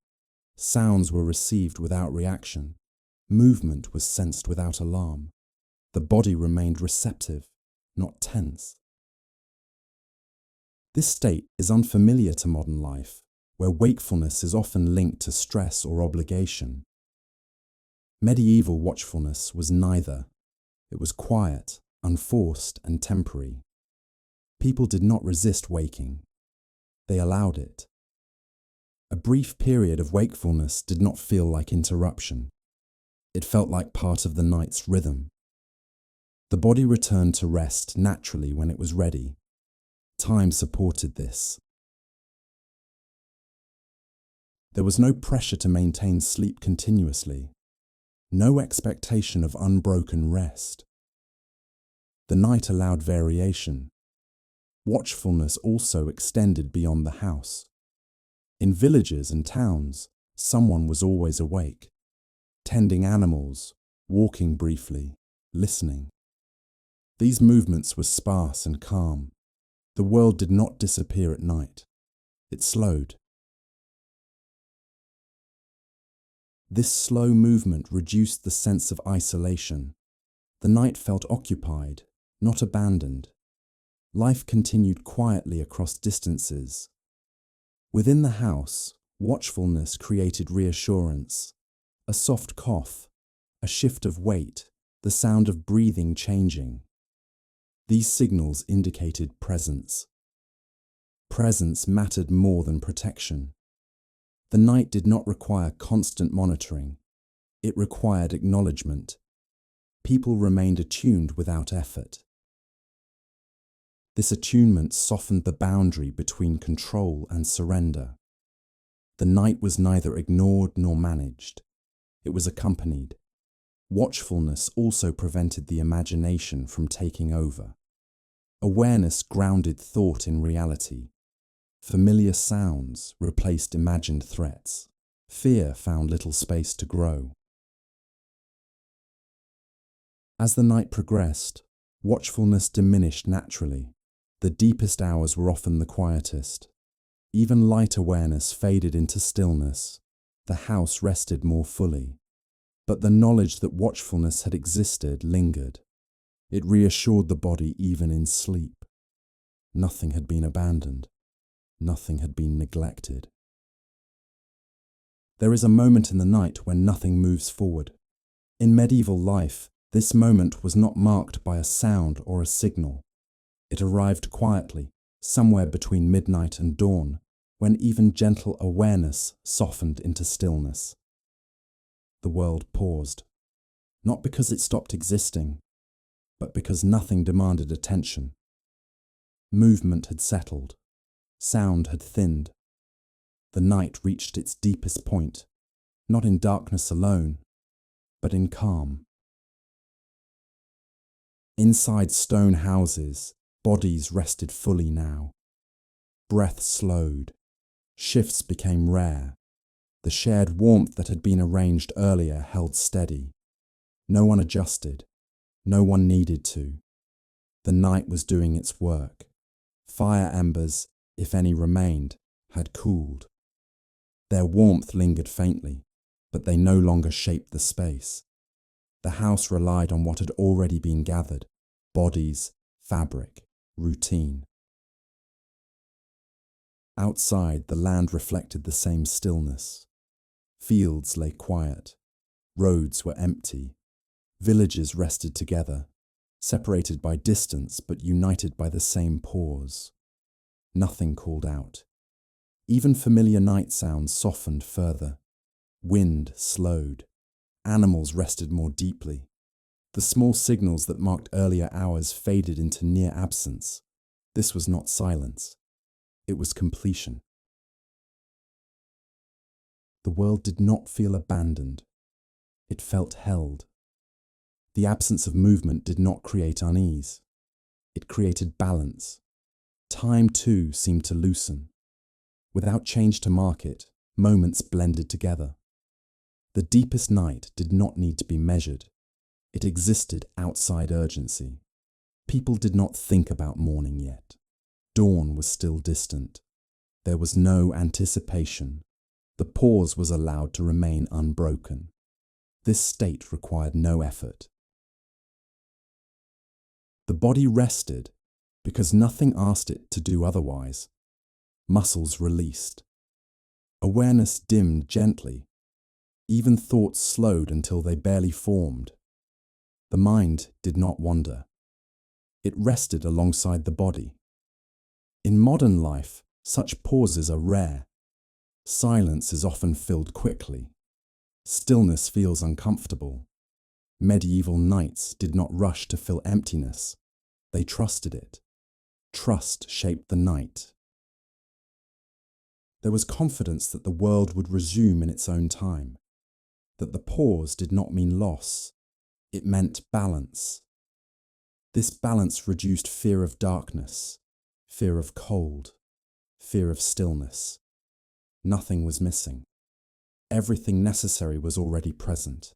Sounds were received without reaction. Movement was sensed without alarm. The body remained receptive, not tense. This state is unfamiliar to modern life, where wakefulness is often linked to stress or obligation. Medieval watchfulness was neither. It was quiet, unforced, and temporary. People did not resist waking. They allowed it. A brief period of wakefulness did not feel like interruption. It felt like part of the night's rhythm. The body returned to rest naturally when it was ready. Time supported this. There was no pressure to maintain sleep continuously, no expectation of unbroken rest. The night allowed variation. Watchfulness also extended beyond the house. In villages and towns, someone was always awake, tending animals, walking briefly, listening. These movements were sparse and calm. The world did not disappear at night. It slowed. This slow movement reduced the sense of isolation. The night felt occupied, not abandoned. Life continued quietly across distances. Within the house, watchfulness created reassurance. A soft cough, a shift of weight, the sound of breathing changing. These signals indicated presence. Presence mattered more than protection. The night did not require constant monitoring. It required acknowledgement. People remained attuned without effort. This attunement softened the boundary between control and surrender. The night was neither ignored nor managed. It was accompanied. Watchfulness also prevented the imagination from taking over. Awareness grounded thought in reality. Familiar sounds replaced imagined threats. Fear found little space to grow. As the night progressed, watchfulness diminished naturally. The deepest hours were often the quietest. Even light awareness faded into stillness. The house rested more fully. But the knowledge that watchfulness had existed lingered. It reassured the body even in sleep. Nothing had been abandoned. Nothing had been neglected. There is a moment in the night when nothing moves forward. In medieval life, this moment was not marked by a sound or a signal. It arrived quietly, somewhere between midnight and dawn, when even gentle awareness softened into stillness. The world paused, not because it stopped existing, but because nothing demanded attention. Movement had settled. Sound had thinned. The night reached its deepest point, not in darkness alone, but in calm. Inside stone houses, bodies rested fully now. Breath slowed. Shifts became rare. The shared warmth that had been arranged earlier held steady. No one adjusted. No one needed to. The night was doing its work. Fire embers, if any remained, had cooled. Their warmth lingered faintly, but they no longer shaped the space. The house relied on what had already been gathered: bodies, fabric, routine. Outside, the land reflected the same stillness. Fields lay quiet. Roads were empty. Villages rested together, separated by distance but united by the same pause. Nothing called out. Even familiar night sounds softened further. Wind slowed. Animals rested more deeply. The small signals that marked earlier hours faded into near absence. This was not silence. It was completion. The world did not feel abandoned. It felt held. The absence of movement did not create unease. It created balance. Time, too, seemed to loosen. Without change to mark it, moments blended together. The deepest night did not need to be measured. It existed outside urgency. People did not think about morning yet. Dawn was still distant. There was no anticipation. The pause was allowed to remain unbroken. This state required no effort. The body rested because nothing asked it to do otherwise. Muscles released. Awareness dimmed gently. Even thoughts slowed until they barely formed. The mind did not wander. It rested alongside the body. In modern life, such pauses are rare. Silence is often filled quickly. Stillness feels uncomfortable. Medieval nights did not rush to fill emptiness. They trusted it. Trust shaped the night. There was confidence that the world would resume in its own time, that the pause did not mean loss. It meant balance. This balance reduced fear of darkness, fear of cold, fear of stillness. Nothing was missing. Everything necessary was already present.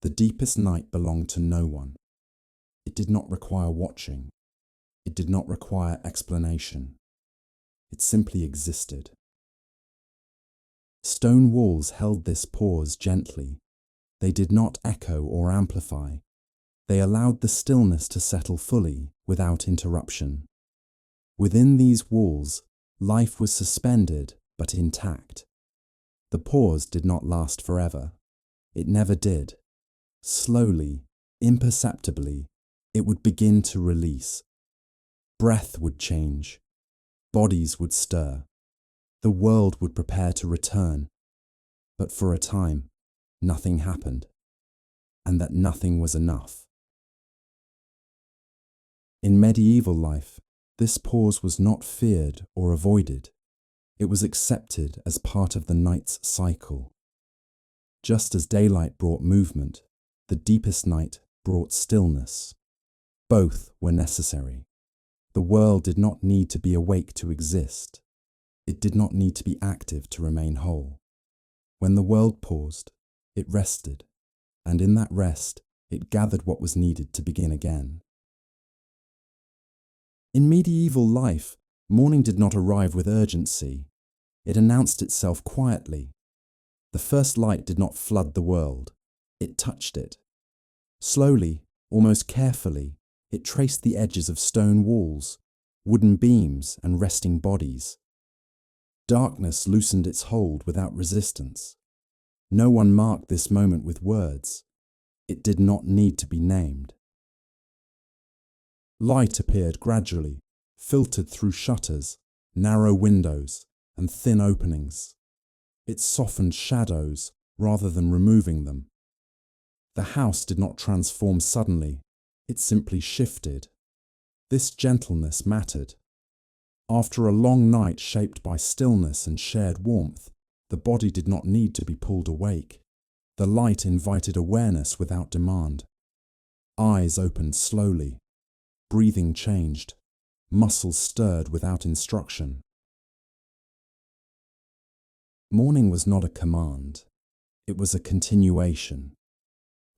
The deepest night belonged to no one. It did not require watching. It did not require explanation. It simply existed. Stone walls held this pause gently. They did not echo or amplify. They allowed the stillness to settle fully, without interruption. Within these walls, life was suspended but intact. The pause did not last forever. It never did. Slowly, imperceptibly, it would begin to release. Breath would change. Bodies would stir. The world would prepare to return. But for a time, nothing happened. And that nothing was enough. In medieval life, this pause was not feared or avoided. It was accepted as part of the night's cycle. Just as daylight brought movement, the deepest night brought stillness. Both were necessary. The world did not need to be awake to exist. It did not need to be active to remain whole. When the world paused, it rested, and in that rest, it gathered what was needed to begin again. In medieval life, morning did not arrive with urgency. It announced itself quietly. The first light did not flood the world. It touched it. Slowly, almost carefully, it traced the edges of stone walls, wooden beams, and resting bodies. Darkness loosened its hold without resistance. No one marked this moment with words. It did not need to be named. Light appeared gradually, filtered through shutters, narrow windows, and thin openings. It softened shadows rather than removing them. The house did not transform suddenly, it simply shifted. This gentleness mattered. After a long night shaped by stillness and shared warmth, the body did not need to be pulled awake. The light invited awareness without demand. Eyes opened slowly. Breathing changed. Muscles stirred without instruction. Morning was not a command. It was a continuation.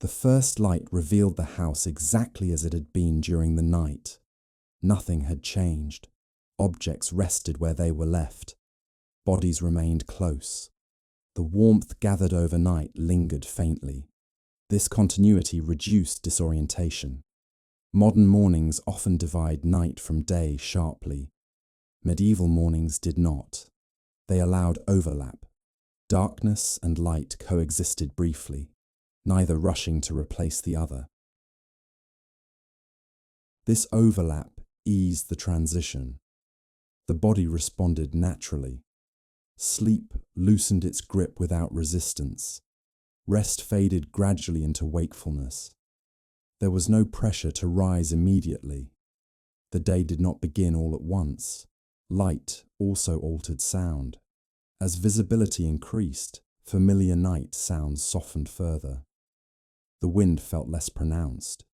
The first light revealed the house exactly as it had been during the night. Nothing had changed. Objects rested where they were left. Bodies remained close. The warmth gathered overnight lingered faintly. This continuity reduced disorientation. Modern mornings often divide night from day sharply. Medieval mornings did not. They allowed overlap. Darkness and light coexisted briefly, neither rushing to replace the other. This overlap eased the transition. The body responded naturally. Sleep loosened its grip without resistance. Rest faded gradually into wakefulness. There was no pressure to rise immediately. The day did not begin all at once. Light also altered sound. As visibility increased, familiar night sounds softened further. The wind felt less pronounced.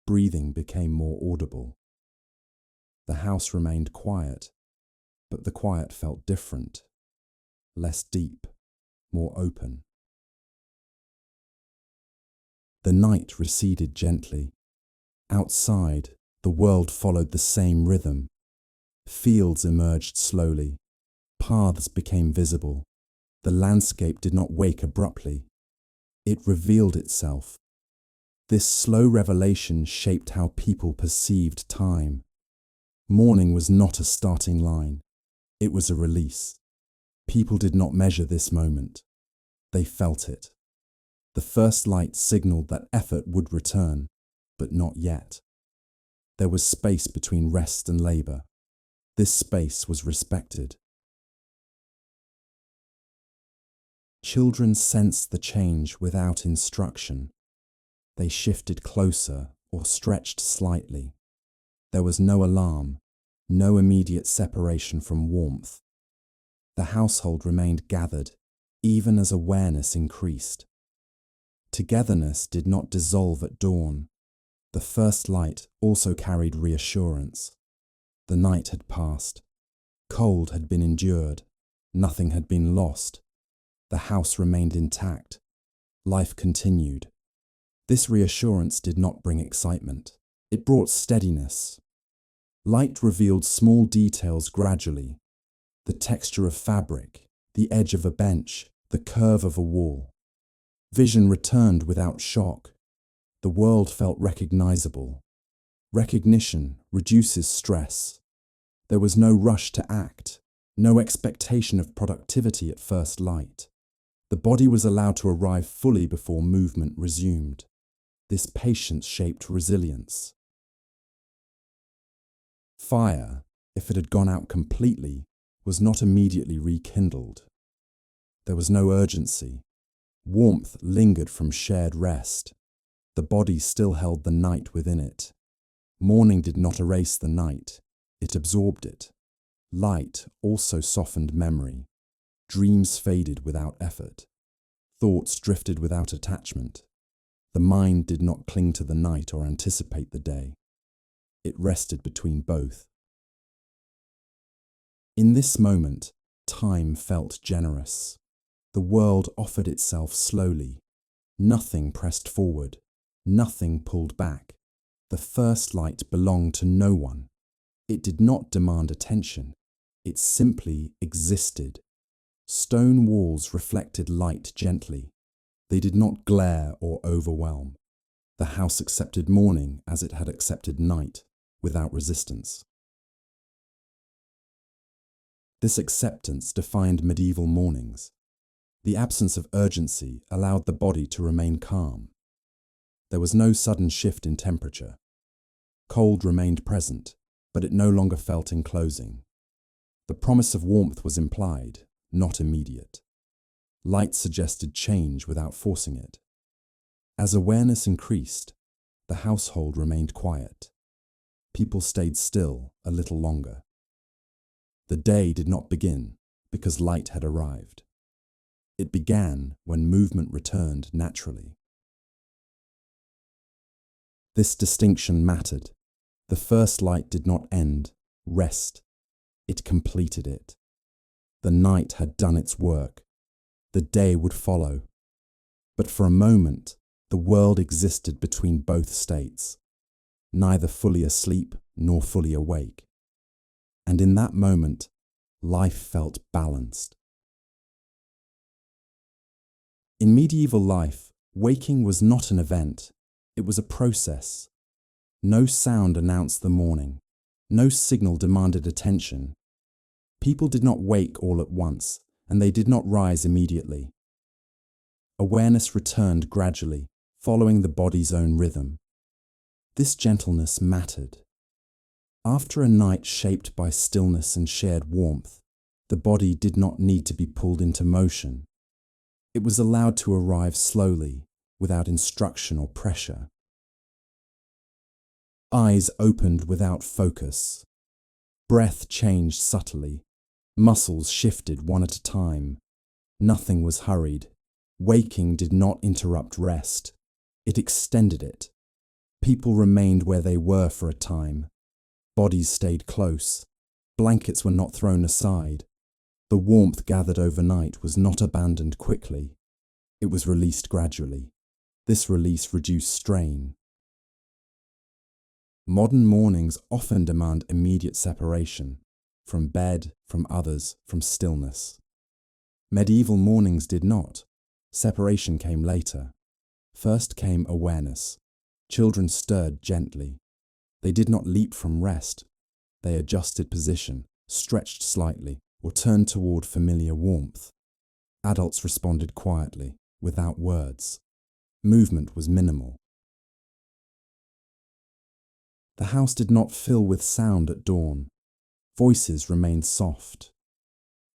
Breathing became more audible. The house remained quiet, but the quiet felt different, less deep, more open. The night receded gently. Outside, the world followed the same rhythm. Fields emerged slowly. Paths became visible. The landscape did not wake abruptly. It revealed itself. This slow revelation shaped how people perceived time. Morning was not a starting line. It was a release. People did not measure this moment. They felt it. The first light signaled that effort would return, but not yet. There was space between rest and labor. This space was respected. Children sensed the change without instruction. They shifted closer or stretched slightly. There was no alarm, no immediate separation from warmth. The household remained gathered, even as awareness increased. Togetherness did not dissolve at dawn. The first light also carried reassurance. The night had passed. Cold had been endured. Nothing had been lost. The house remained intact. Life continued. This reassurance did not bring excitement. It brought steadiness. Light revealed small details gradually. The texture of fabric, the edge of a bench, the curve of a wall. Vision returned without shock. The world felt recognizable. Recognition reduces stress. There was no rush to act, no expectation of productivity at first light. The body was allowed to arrive fully before movement resumed. This patience shaped resilience. Fire, if it had gone out completely, was not immediately rekindled. There was no urgency. Warmth lingered from shared rest. The body still held the night within it. Morning did not erase the night. It absorbed it. Light also softened memory. Dreams faded without effort. Thoughts drifted without attachment. The mind did not cling to the night or anticipate the day. It rested between both. In this moment, time felt generous. The world offered itself slowly. Nothing pressed forward. Nothing pulled back. The first light belonged to no one. It did not demand attention. It simply existed. Stone walls reflected light gently. They did not glare or overwhelm. The house accepted morning as it had accepted night, without resistance. This acceptance defined medieval mornings. The absence of urgency allowed the body to remain calm. There was no sudden shift in temperature. Cold remained present, but it no longer felt enclosing. The promise of warmth was implied, not immediate. Light suggested change without forcing it. As awareness increased, the household remained quiet. People stayed still a little longer. The day did not begin because light had arrived. It began when movement returned naturally. This distinction mattered. The first light did not end, rest. It completed it. The night had done its work. The day would follow. But for a moment, the world existed between both states, neither fully asleep nor fully awake. And in that moment, life felt balanced. In medieval life, waking was not an event, it was a process. No sound announced the morning. No signal demanded attention. People did not wake all at once, and they did not rise immediately. Awareness returned gradually, following the body's own rhythm. This gentleness mattered. After a night shaped by stillness and shared warmth, the body did not need to be pulled into motion. It was allowed to arrive slowly, without instruction or pressure. Eyes opened without focus. Breath changed subtly. Muscles shifted one at a time. Nothing was hurried. Waking did not interrupt rest. It extended it. People remained where they were for a time. Bodies stayed close. Blankets were not thrown aside. The warmth gathered overnight was not abandoned quickly. It was released gradually. This release reduced strain. Modern mornings often demand immediate separation, from bed, from others, from stillness. Medieval mornings did not. Separation came later. First came awareness. Children stirred gently. They did not leap from rest. They adjusted position, stretched slightly, or turned toward familiar warmth. Adults responded quietly, without words. Movement was minimal. The house did not fill with sound at dawn. Voices remained soft.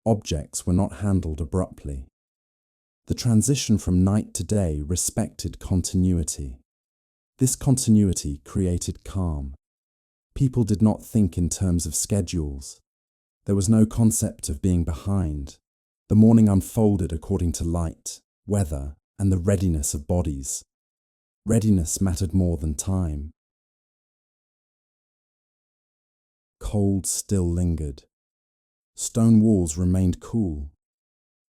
Objects were not handled abruptly. The transition from night to day respected continuity. This continuity created calm. People did not think in terms of schedules. There was no concept of being behind. The morning unfolded according to light, weather, and the readiness of bodies. Readiness mattered more than time. Cold still lingered. Stone walls remained cool.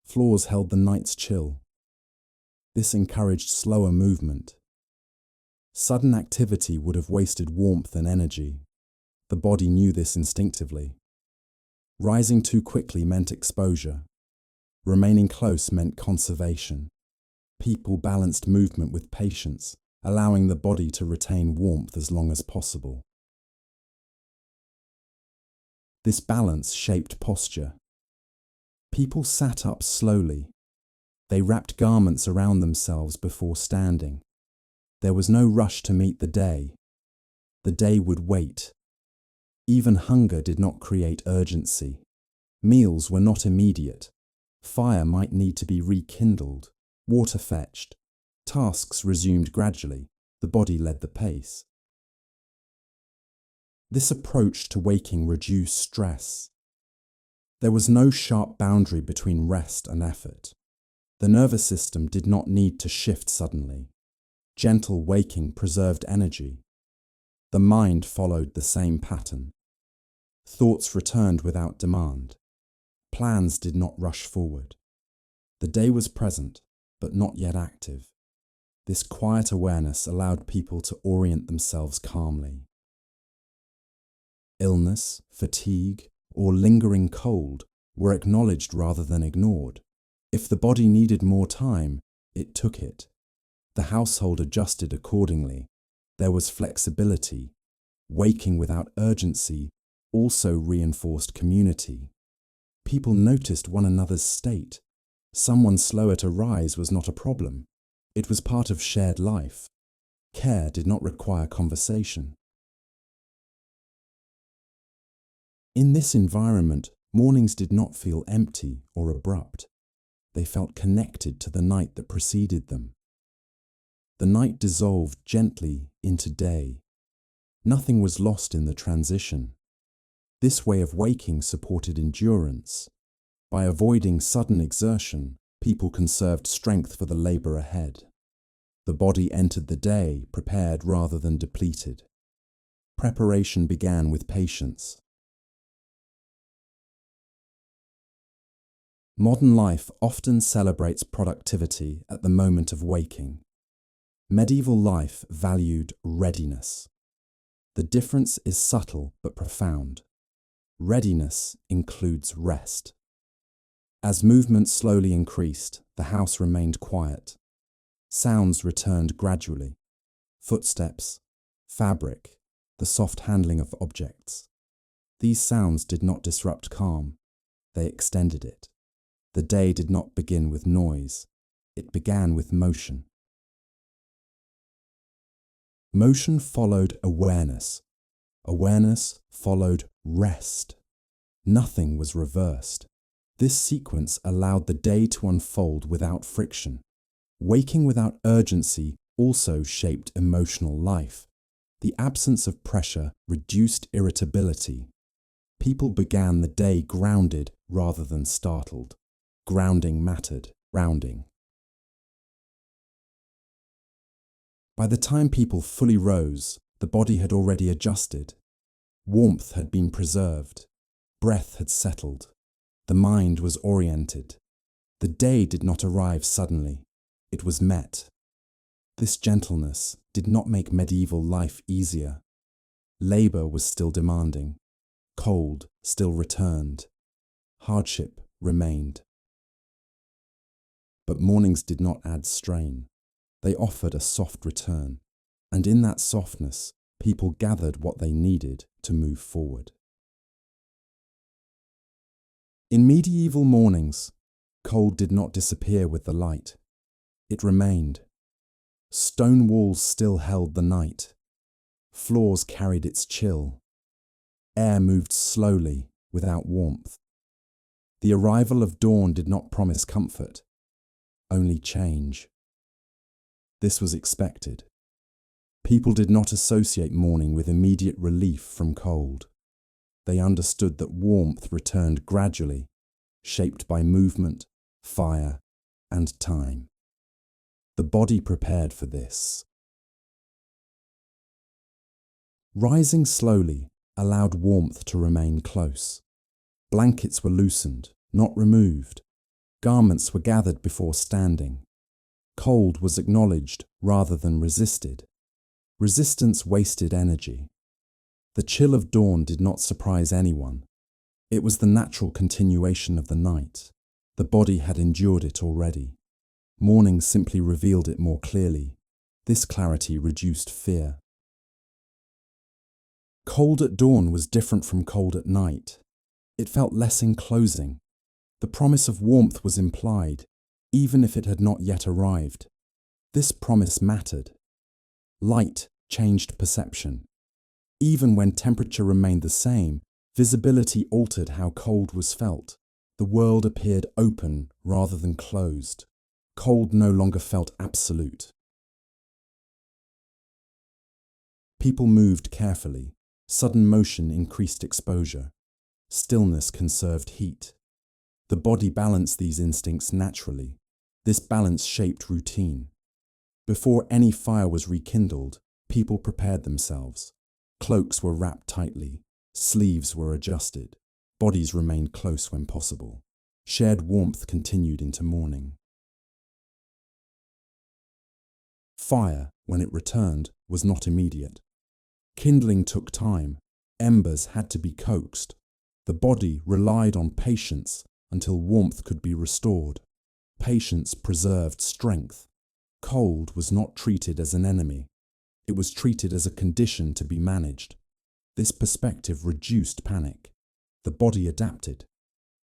Floors held the night's chill. This encouraged slower movement. Sudden activity would have wasted warmth and energy. The body knew this instinctively. Rising too quickly meant exposure. Remaining close meant conservation. People balanced movement with patience, allowing the body to retain warmth as long as possible. This balance shaped posture. People sat up slowly. They wrapped garments around themselves before standing. There was no rush to meet the day. The day would wait. Even hunger did not create urgency. Meals were not immediate. Fire might need to be rekindled, water fetched. Tasks resumed gradually. The body led the pace. This approach to waking reduced stress. There was no sharp boundary between rest and effort. The nervous system did not need to shift suddenly. Gentle waking preserved energy. The mind followed the same pattern. Thoughts returned without demand. Plans did not rush forward. The day was present, but not yet active. This quiet awareness allowed people to orient themselves calmly. Illness, fatigue, or lingering cold were acknowledged rather than ignored. If the body needed more time, it took it. The household adjusted accordingly. There was flexibility. Waking without urgency also reinforced community. People noticed one another's state. Someone slower to rise was not a problem. It was part of shared life. Care did not require conversation. In this environment, mornings did not feel empty or abrupt. They felt connected to the night that preceded them. The night dissolved gently into day. Nothing was lost in the transition. This way of waking supported endurance. By avoiding sudden exertion, people conserved strength for the labor ahead. The body entered the day prepared rather than depleted. Preparation began with patience. Modern life often celebrates productivity at the moment of waking. Medieval life valued readiness. The difference is subtle but profound. Readiness includes rest. As movement slowly increased, the house remained quiet. Sounds returned gradually. Footsteps, fabric, the soft handling of objects. These sounds did not disrupt calm. They extended it. The day did not begin with noise. It began with motion. Motion followed awareness. Awareness followed rest. Nothing was reversed. This sequence allowed the day to unfold without friction. Waking without urgency also shaped emotional life. The absence of pressure reduced irritability. People began the day grounded rather than startled. Grounding mattered. Grounding. By the time people fully rose, the body had already adjusted. Warmth had been preserved. Breath had settled. The mind was oriented. The day did not arrive suddenly. It was met. This gentleness did not make medieval life easier. Labor was still demanding. Cold still returned. Hardship remained. But mornings did not add strain. They offered a soft return, and in that softness, people gathered what they needed to move forward. In medieval mornings, cold did not disappear with the light. It remained. Stone walls still held the night. Floors carried its chill. Air moved slowly, without warmth. The arrival of dawn did not promise comfort, only change. This was expected. People did not associate morning with immediate relief from cold. They understood that warmth returned gradually, shaped by movement, fire, and time. The body prepared for this. Rising slowly allowed warmth to remain close. Blankets were loosened, not removed. Garments were gathered before standing. Cold was acknowledged rather than resisted. Resistance wasted energy. The chill of dawn did not surprise anyone. It was the natural continuation of the night. The body had endured it already. Morning simply revealed it more clearly. This clarity reduced fear. Cold at dawn was different from cold at night. It felt less enclosing. The promise of warmth was implied, even if it had not yet arrived. This promise mattered. Light changed perception. Even when temperature remained the same, visibility altered how cold was felt. The world appeared open rather than closed. Cold no longer felt absolute. People moved carefully. Sudden motion increased exposure. Stillness conserved heat. The body balanced these instincts naturally. This balance shaped routine. Before any fire was rekindled, people prepared themselves. Cloaks were wrapped tightly. Sleeves were adjusted. Bodies remained close when possible. Shared warmth continued into morning. Fire, when it returned, was not immediate. Kindling took time. Embers had to be coaxed. The body relied on patience until warmth could be restored. Patience preserved strength. Cold was not treated as an enemy. It was treated as a condition to be managed. This perspective reduced panic. The body adapted.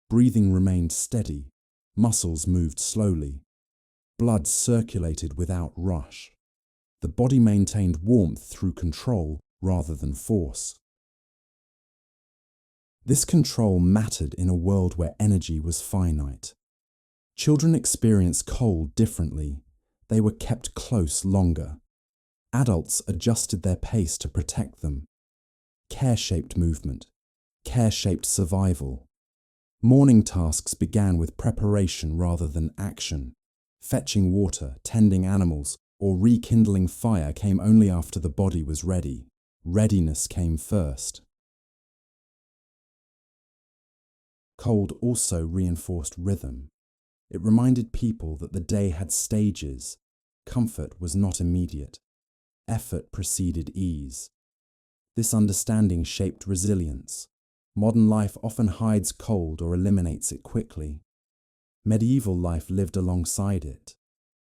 Breathing remained steady. Muscles moved slowly. Blood circulated without rush. The body maintained warmth through control rather than force. This control mattered in a world where energy was finite. Children experienced cold differently. They were kept close longer. Adults adjusted their pace to protect them. Care shaped movement. Care shaped survival. Morning tasks began with preparation rather than action. Fetching water, tending animals, or rekindling fire came only after the body was ready. Readiness came first. Cold also reinforced rhythm. It reminded people that the day had stages. Comfort was not immediate. Effort preceded ease. This understanding shaped resilience. Modern life often hides cold or eliminates it quickly. Medieval life lived alongside it.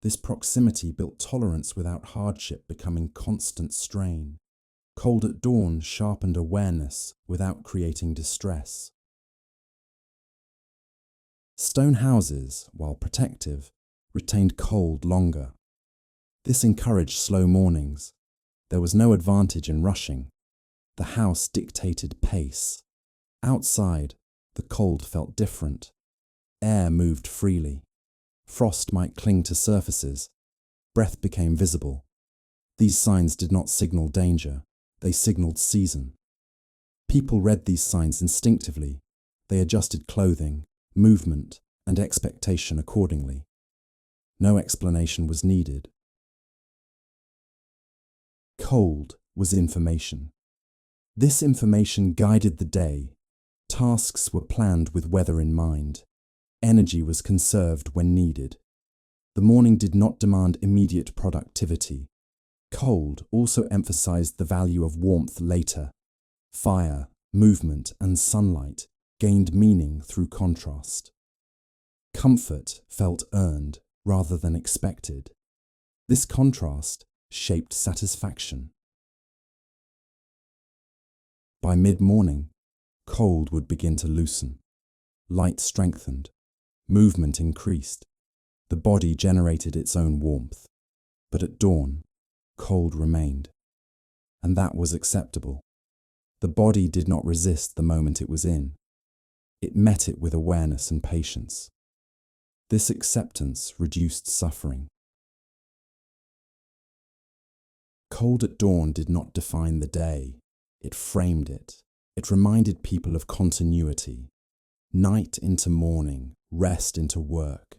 This proximity built tolerance without hardship becoming constant strain. Cold at dawn sharpened awareness without creating distress. Stone houses, while protective, retained cold longer. This encouraged slow mornings. There was no advantage in rushing. The house dictated pace. Outside, the cold felt different. Air moved freely. Frost might cling to surfaces. Breath became visible. These signs did not signal danger. They signaled season. People read these signs instinctively. They adjusted clothing, movement, and expectation accordingly. No explanation was needed. Cold was information. This information guided the day. Tasks were planned with weather in mind. Energy was conserved when needed. The morning did not demand immediate productivity. Cold also emphasized the value of warmth later. Fire, movement, and sunlight gained meaning through contrast. Comfort felt earned rather than expected. This contrast shaped satisfaction. By mid-morning, cold would begin to loosen. Light strengthened. Movement increased. The body generated its own warmth. But at dawn, cold remained. And that was acceptable. The body did not resist the moment it was in. It met it with awareness and patience. This acceptance reduced suffering. Cold at dawn did not define the day. It framed it. It reminded people of continuity. Night into morning, rest into work.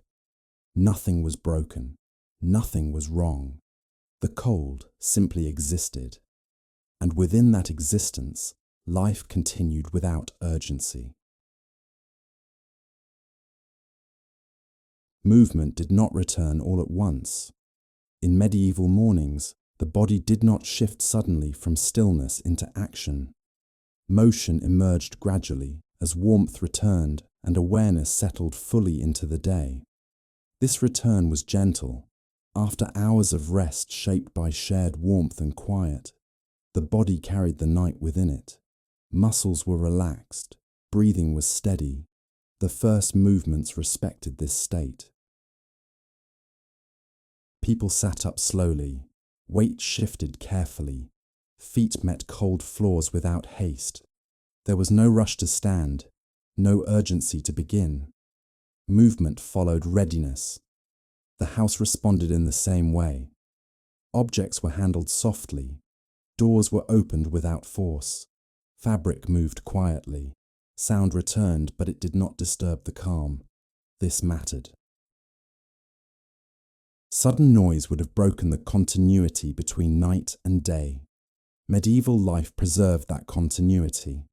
Nothing was broken. Nothing was wrong. The cold simply existed. And within that existence, life continued without urgency. Movement did not return all at once. In medieval mornings, the body did not shift suddenly from stillness into action. Motion emerged gradually as warmth returned and awareness settled fully into the day. This return was gentle. After hours of rest shaped by shared warmth and quiet, the body carried the night within it. Muscles were relaxed. Breathing was steady. The first movements respected this state. People sat up slowly. Weight shifted carefully. Feet met cold floors without haste. There was no rush to stand, no urgency to begin. Movement followed readiness. The house responded in the same way. Objects were handled softly. Doors were opened without force. Fabric moved quietly. Sound returned, but it did not disturb the calm. This mattered. Sudden noise would have broken the continuity between night and day. Medieval life preserved that continuity.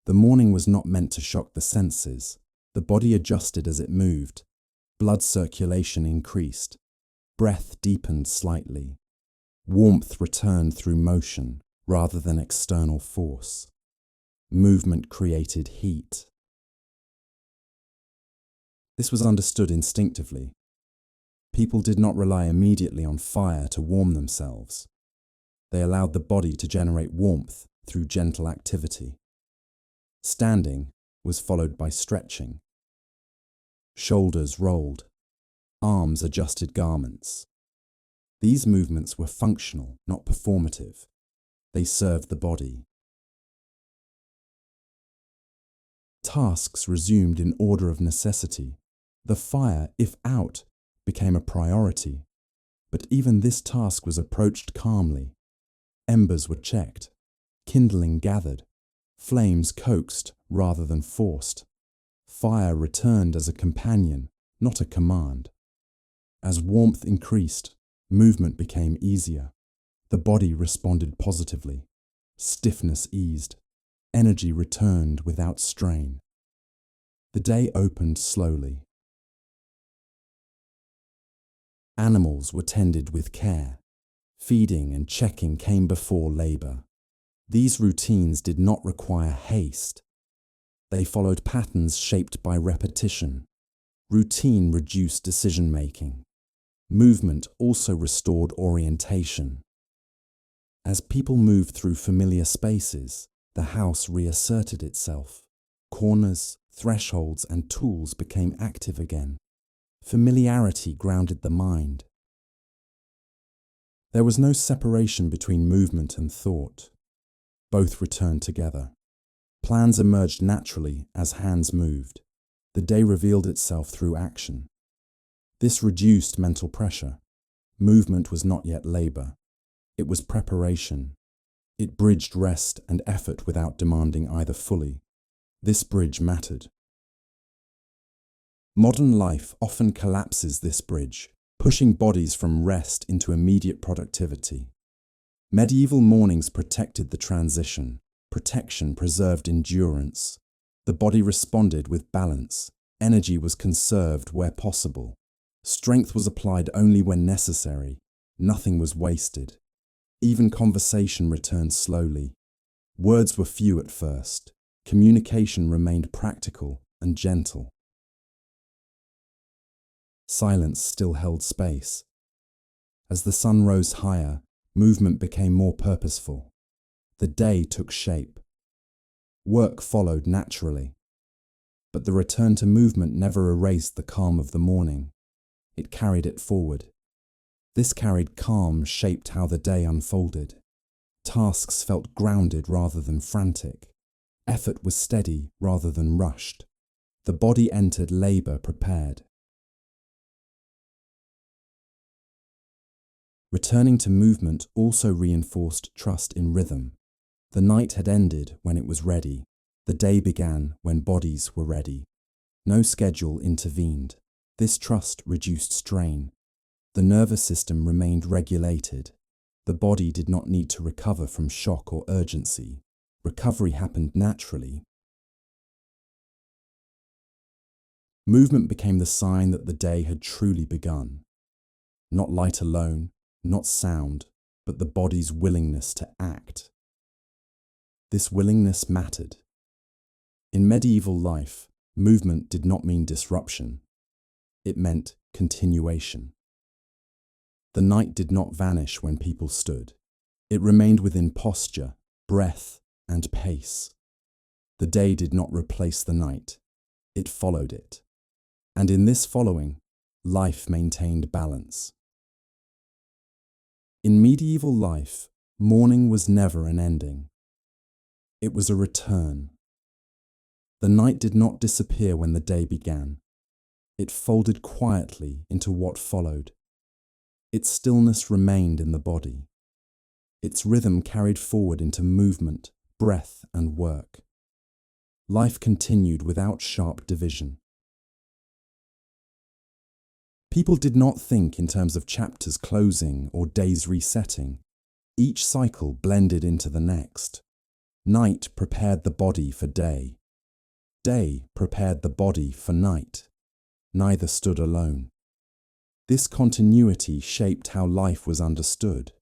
The morning was not meant to shock the senses. The body adjusted as it moved. Blood circulation increased. Breath deepened slightly. Warmth returned through motion rather than external force. Movement created heat. This was understood instinctively. People did not rely immediately on fire to warm themselves. They allowed the body to generate warmth through gentle activity. Standing was followed by stretching. Shoulders rolled. Arms adjusted garments. These movements were functional, not performative. They served the body. Tasks resumed in order of necessity. The fire, if out, became a priority. But even this task was approached calmly. Embers were checked. Kindling gathered. Flames coaxed rather than forced. Fire returned as a companion, not a command. As warmth increased, movement became easier. The body responded positively. Stiffness eased. Energy returned without strain. The day opened slowly. Animals were tended with care. Feeding and checking came before labor. These routines did not require haste. They followed patterns shaped by repetition. Routine reduced decision-making. Movement also restored orientation. As people moved through familiar spaces, the house reasserted itself. Corners, thresholds, and tools became active again. Familiarity grounded the mind. There was no separation between movement and thought. Both returned together. Plans emerged naturally as hands moved. The day revealed itself through action. This reduced mental pressure. Movement was not yet labor. It was preparation. It bridged rest and effort without demanding either fully. This bridge mattered. Modern life often collapses this bridge, pushing bodies from rest into immediate productivity. Medieval mornings protected the transition. Protection preserved endurance. The body responded with balance. Energy was conserved where possible. Strength was applied only when necessary. Nothing was wasted. Even conversation returned slowly. Words were few at first. Communication remained practical and gentle. Silence still held space. As the sun rose higher, movement became more purposeful. The day took shape. Work followed naturally. But the return to movement never erased the calm of the morning. It carried it forward. This carried calm shaped how the day unfolded. Tasks felt grounded rather than frantic. Effort was steady rather than rushed. The body entered labor prepared. Returning to movement also reinforced trust in rhythm. The night had ended when it was ready. The day began when bodies were ready. No schedule intervened. This trust reduced strain. The nervous system remained regulated. The body did not need to recover from shock or urgency. Recovery happened naturally. Movement became the sign that the day had truly begun. Not light alone, not sound, but the body's willingness to act. This willingness mattered. In medieval life, movement did not mean disruption. It meant continuation. The night did not vanish when people stood. It remained within posture, breath, and pace. The day did not replace the night. It followed it. And in this following, life maintained balance. In medieval life, morning was never an ending. It was a return. The night did not disappear when the day began. It folded quietly into what followed. Its stillness remained in the body. Its rhythm carried forward into movement, breath, and work. Life continued without sharp division. People did not think in terms of chapters closing or days resetting. Each cycle blended into the next. Night prepared the body for day. Day prepared the body for night. Neither stood alone. This continuity shaped how life was understood.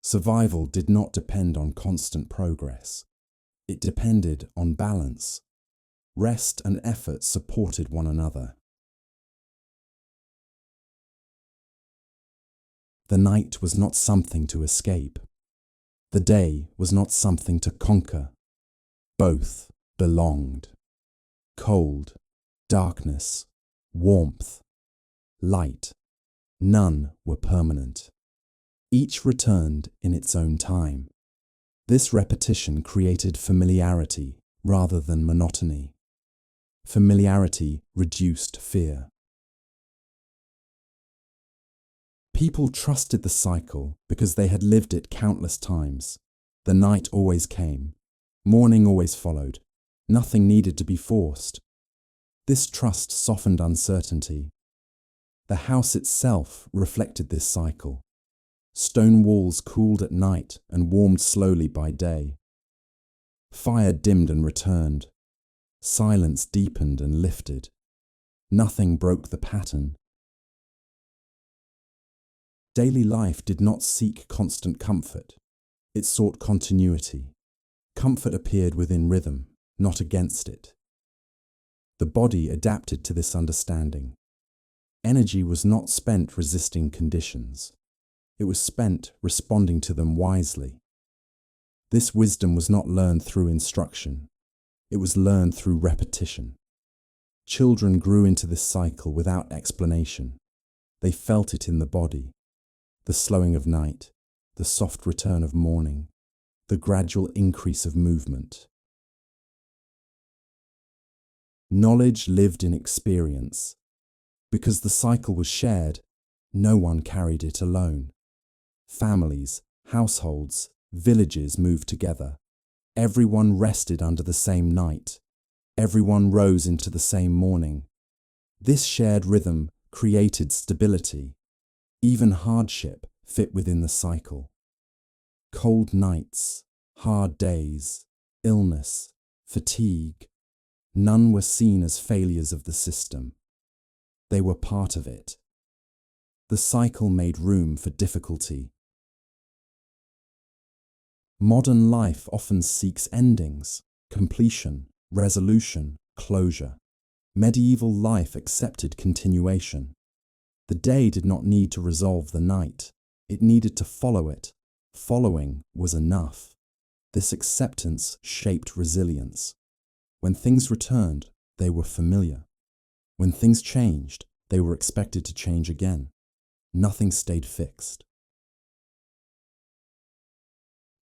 Survival did not depend on constant progress. It depended on balance. Rest and effort supported one another. The night was not something to escape. The day was not something to conquer. Both belonged. Cold, darkness, warmth, light. None were permanent. Each returned in its own time. This repetition created familiarity rather than monotony. Familiarity reduced fear. People trusted the cycle because they had lived it countless times. The night always came. Morning always followed. Nothing needed to be forced. This trust softened uncertainty. The house itself reflected this cycle. Stone walls cooled at night and warmed slowly by day. Fire dimmed and returned. Silence deepened and lifted. Nothing broke the pattern. Daily life did not seek constant comfort. It sought continuity. Comfort appeared within rhythm, not against it. The body adapted to this understanding. Energy was not spent resisting conditions. It was spent responding to them wisely. This wisdom was not learned through instruction. It was learned through repetition. Children grew into this cycle without explanation. They felt it in the body. The slowing of night, the soft return of morning, the gradual increase of movement. Knowledge lived in experience. Because the cycle was shared, no one carried it alone. Families, households, villages moved together. Everyone rested under the same night. Everyone rose into the same morning. This shared rhythm created stability. Even hardship fit within the cycle. Cold nights, hard days, illness, fatigue. None were seen as failures of the system. They were part of it. The cycle made room for difficulty. Modern life often seeks endings, completion, resolution, closure. Medieval life accepted continuation. The day did not need to resolve the night. It needed to follow it. Following was enough. This acceptance shaped resilience. When things returned, they were familiar. When things changed, they were expected to change again. Nothing stayed fixed.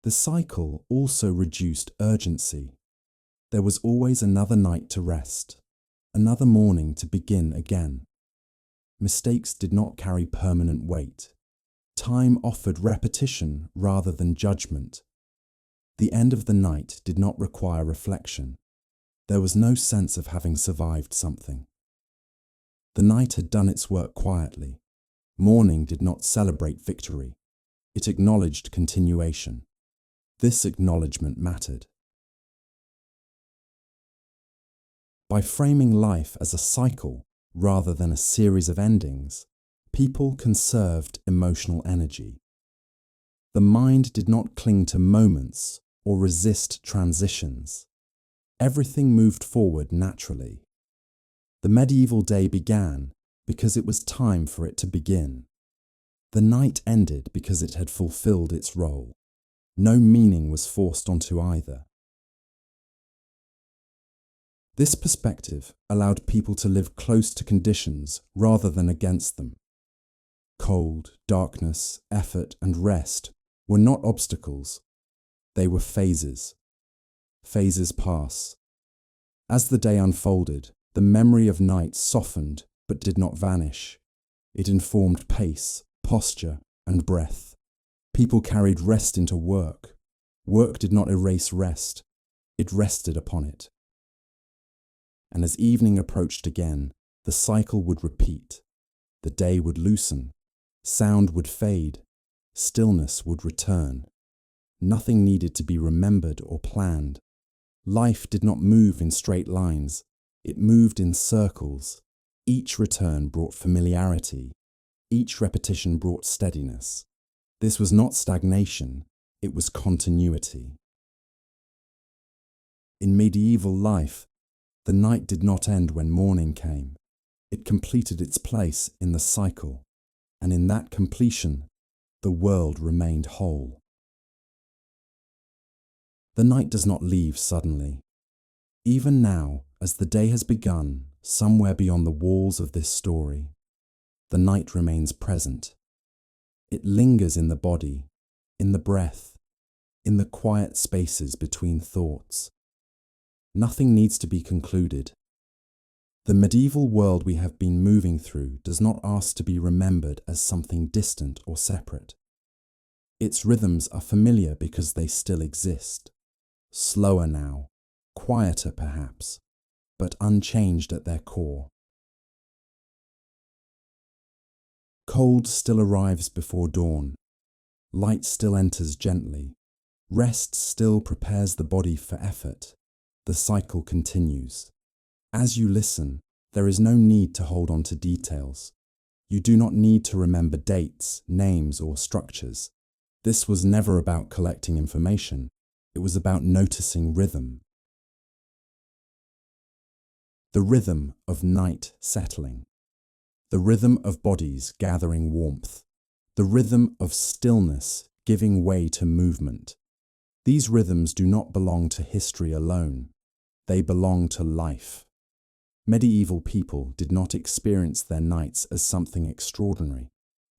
The cycle also reduced urgency. There was always another night to rest, another morning to begin again. Mistakes did not carry permanent weight. Time offered repetition rather than judgment. The end of the night did not require reflection. There was no sense of having survived something. The night had done its work quietly. Morning did not celebrate victory. It acknowledged continuation. This acknowledgement mattered. By framing life as a cycle rather than a series of endings, people conserved emotional energy. The mind did not cling to moments or resist transitions. Everything moved forward naturally. The medieval day began because it was time for it to begin. The night ended because it had fulfilled its role. No meaning was forced onto either. This perspective allowed people to live close to conditions rather than against them. Cold, darkness, effort, and rest were not obstacles. They were phases. Phases pass. As the day unfolded, the memory of night softened but did not vanish. It informed pace, posture, and breath. People carried rest into work. Work did not erase rest. It rested upon it. And as evening approached again, the cycle would repeat. The day would loosen. Sound would fade. Stillness would return. Nothing needed to be remembered or planned. Life did not move in straight lines. It moved in circles. Each return brought familiarity. Each repetition brought steadiness. This was not stagnation, it was continuity. In medieval life, the night did not end when morning came. It completed its place in the cycle, and in that completion, the world remained whole. The night does not leave suddenly. Even now, as the day has begun, somewhere beyond the walls of this story, the night remains present. It lingers in the body, in the breath, in the quiet spaces between thoughts. Nothing needs to be concluded. The medieval world we have been moving through does not ask to be remembered as something distant or separate. Its rhythms are familiar because they still exist. Slower now, quieter perhaps, but unchanged at their core. Cold still arrives before dawn. Light still enters gently. Rest still prepares the body for effort. The cycle continues. As you listen, there is no need to hold on to details. You do not need to remember dates, names, or structures. This was never about collecting information. It was about noticing rhythm. The rhythm of night settling. The rhythm of bodies gathering warmth. The rhythm of stillness giving way to movement. These rhythms do not belong to history alone. They belong to life. Medieval people did not experience their nights as something extraordinary.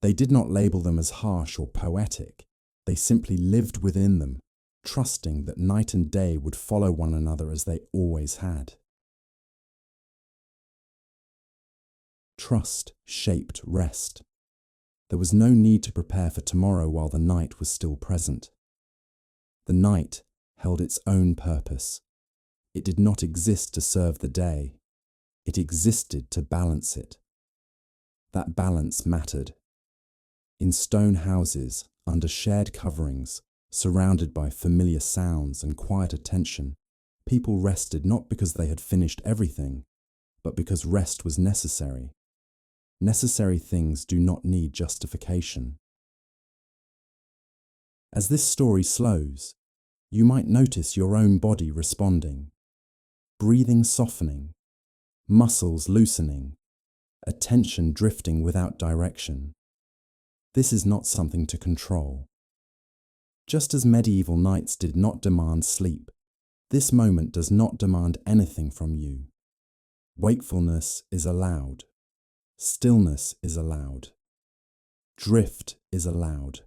They did not label them as harsh or poetic. They simply lived within them, trusting that night and day would follow one another as they always had. Trust shaped rest. There was no need to prepare for tomorrow while the night was still present. The night held its own purpose. It did not exist to serve the day. It existed to balance it. That balance mattered. In stone houses, under shared coverings, surrounded by familiar sounds and quiet attention, people rested not because they had finished everything, but because rest was necessary. Necessary things do not need justification. As this story slows, you might notice your own body responding. Breathing softening, muscles loosening, attention drifting without direction. This is not something to control. Just as medieval nights did not demand sleep, this moment does not demand anything from you. Wakefulness is allowed. Stillness is allowed. Drift is allowed.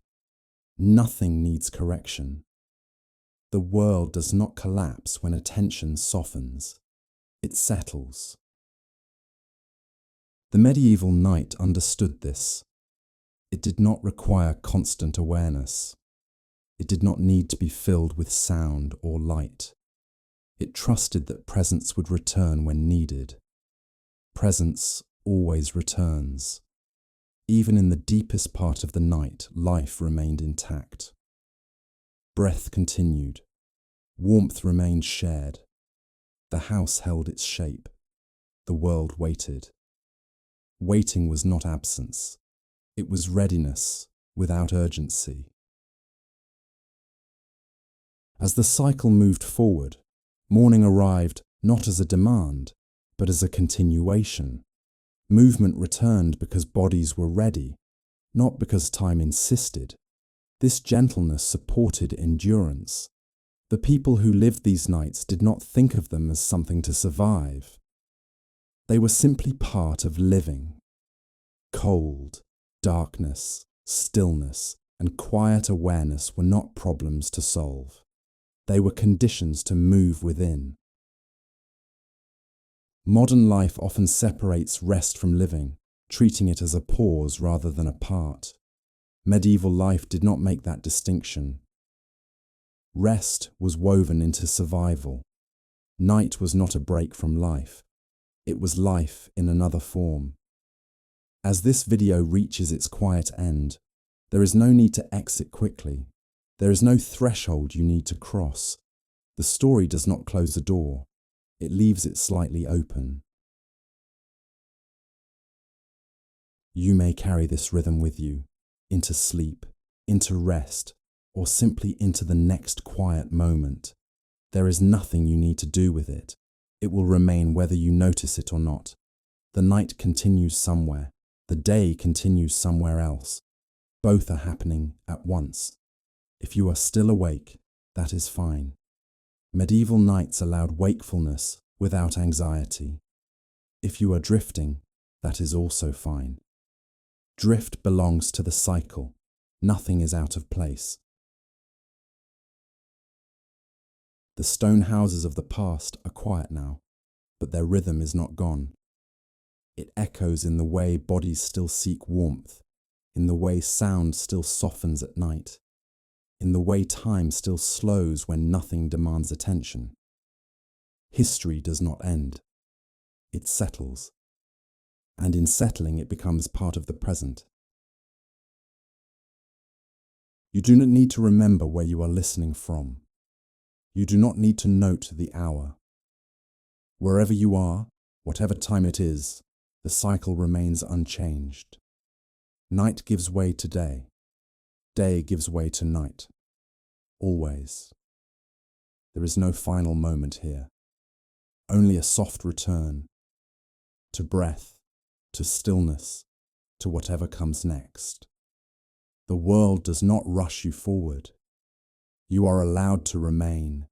Nothing needs correction. The world does not collapse when attention softens. It settles. The medieval night understood this. It did not require constant awareness. It did not need to be filled with sound or light. It trusted that presence would return when needed. Presence always returns. Even in the deepest part of the night, life remained intact. Breath continued. Warmth remained shared. The house held its shape. The world waited. Waiting was not absence. It was readiness without urgency. As the cycle moved forward, morning arrived not as a demand, but as a continuation. Movement returned because bodies were ready, not because time insisted. This gentleness supported endurance. The people who lived these nights did not think of them as something to survive. They were simply part of living. Cold, darkness, stillness, and quiet awareness were not problems to solve. They were conditions to move within. Modern life often separates rest from living, treating it as a pause rather than a part. Medieval life did not make that distinction. Rest was woven into survival. Night was not a break from life. It was life in another form. As this video reaches its quiet end, there is no need to exit quickly. There is no threshold you need to cross. The story does not close the door. It leaves it slightly open. You may carry this rhythm with you, into sleep, into rest, or simply into the next quiet moment. There is nothing you need to do with it. It will remain whether you notice it or not. The night continues somewhere. The day continues somewhere else. Both are happening at once. If you are still awake, that is fine. Medieval nights allowed wakefulness without anxiety. If you are drifting, that is also fine. Drift belongs to the cycle. Nothing is out of place. The stone houses of the past are quiet now, but their rhythm is not gone. It echoes in the way bodies still seek warmth, in the way sound still softens at night, in the way time still slows when nothing demands attention. History does not end. It settles. And in settling, it becomes part of the present. You do not need to remember where you are listening from. You do not need to note the hour. Wherever you are, whatever time it is, the cycle remains unchanged. Night gives way to day. Day gives way to night. Always. There is no final moment here. Only a soft return to breath, to stillness, to whatever comes next. The world does not rush you forward. You are allowed to remain.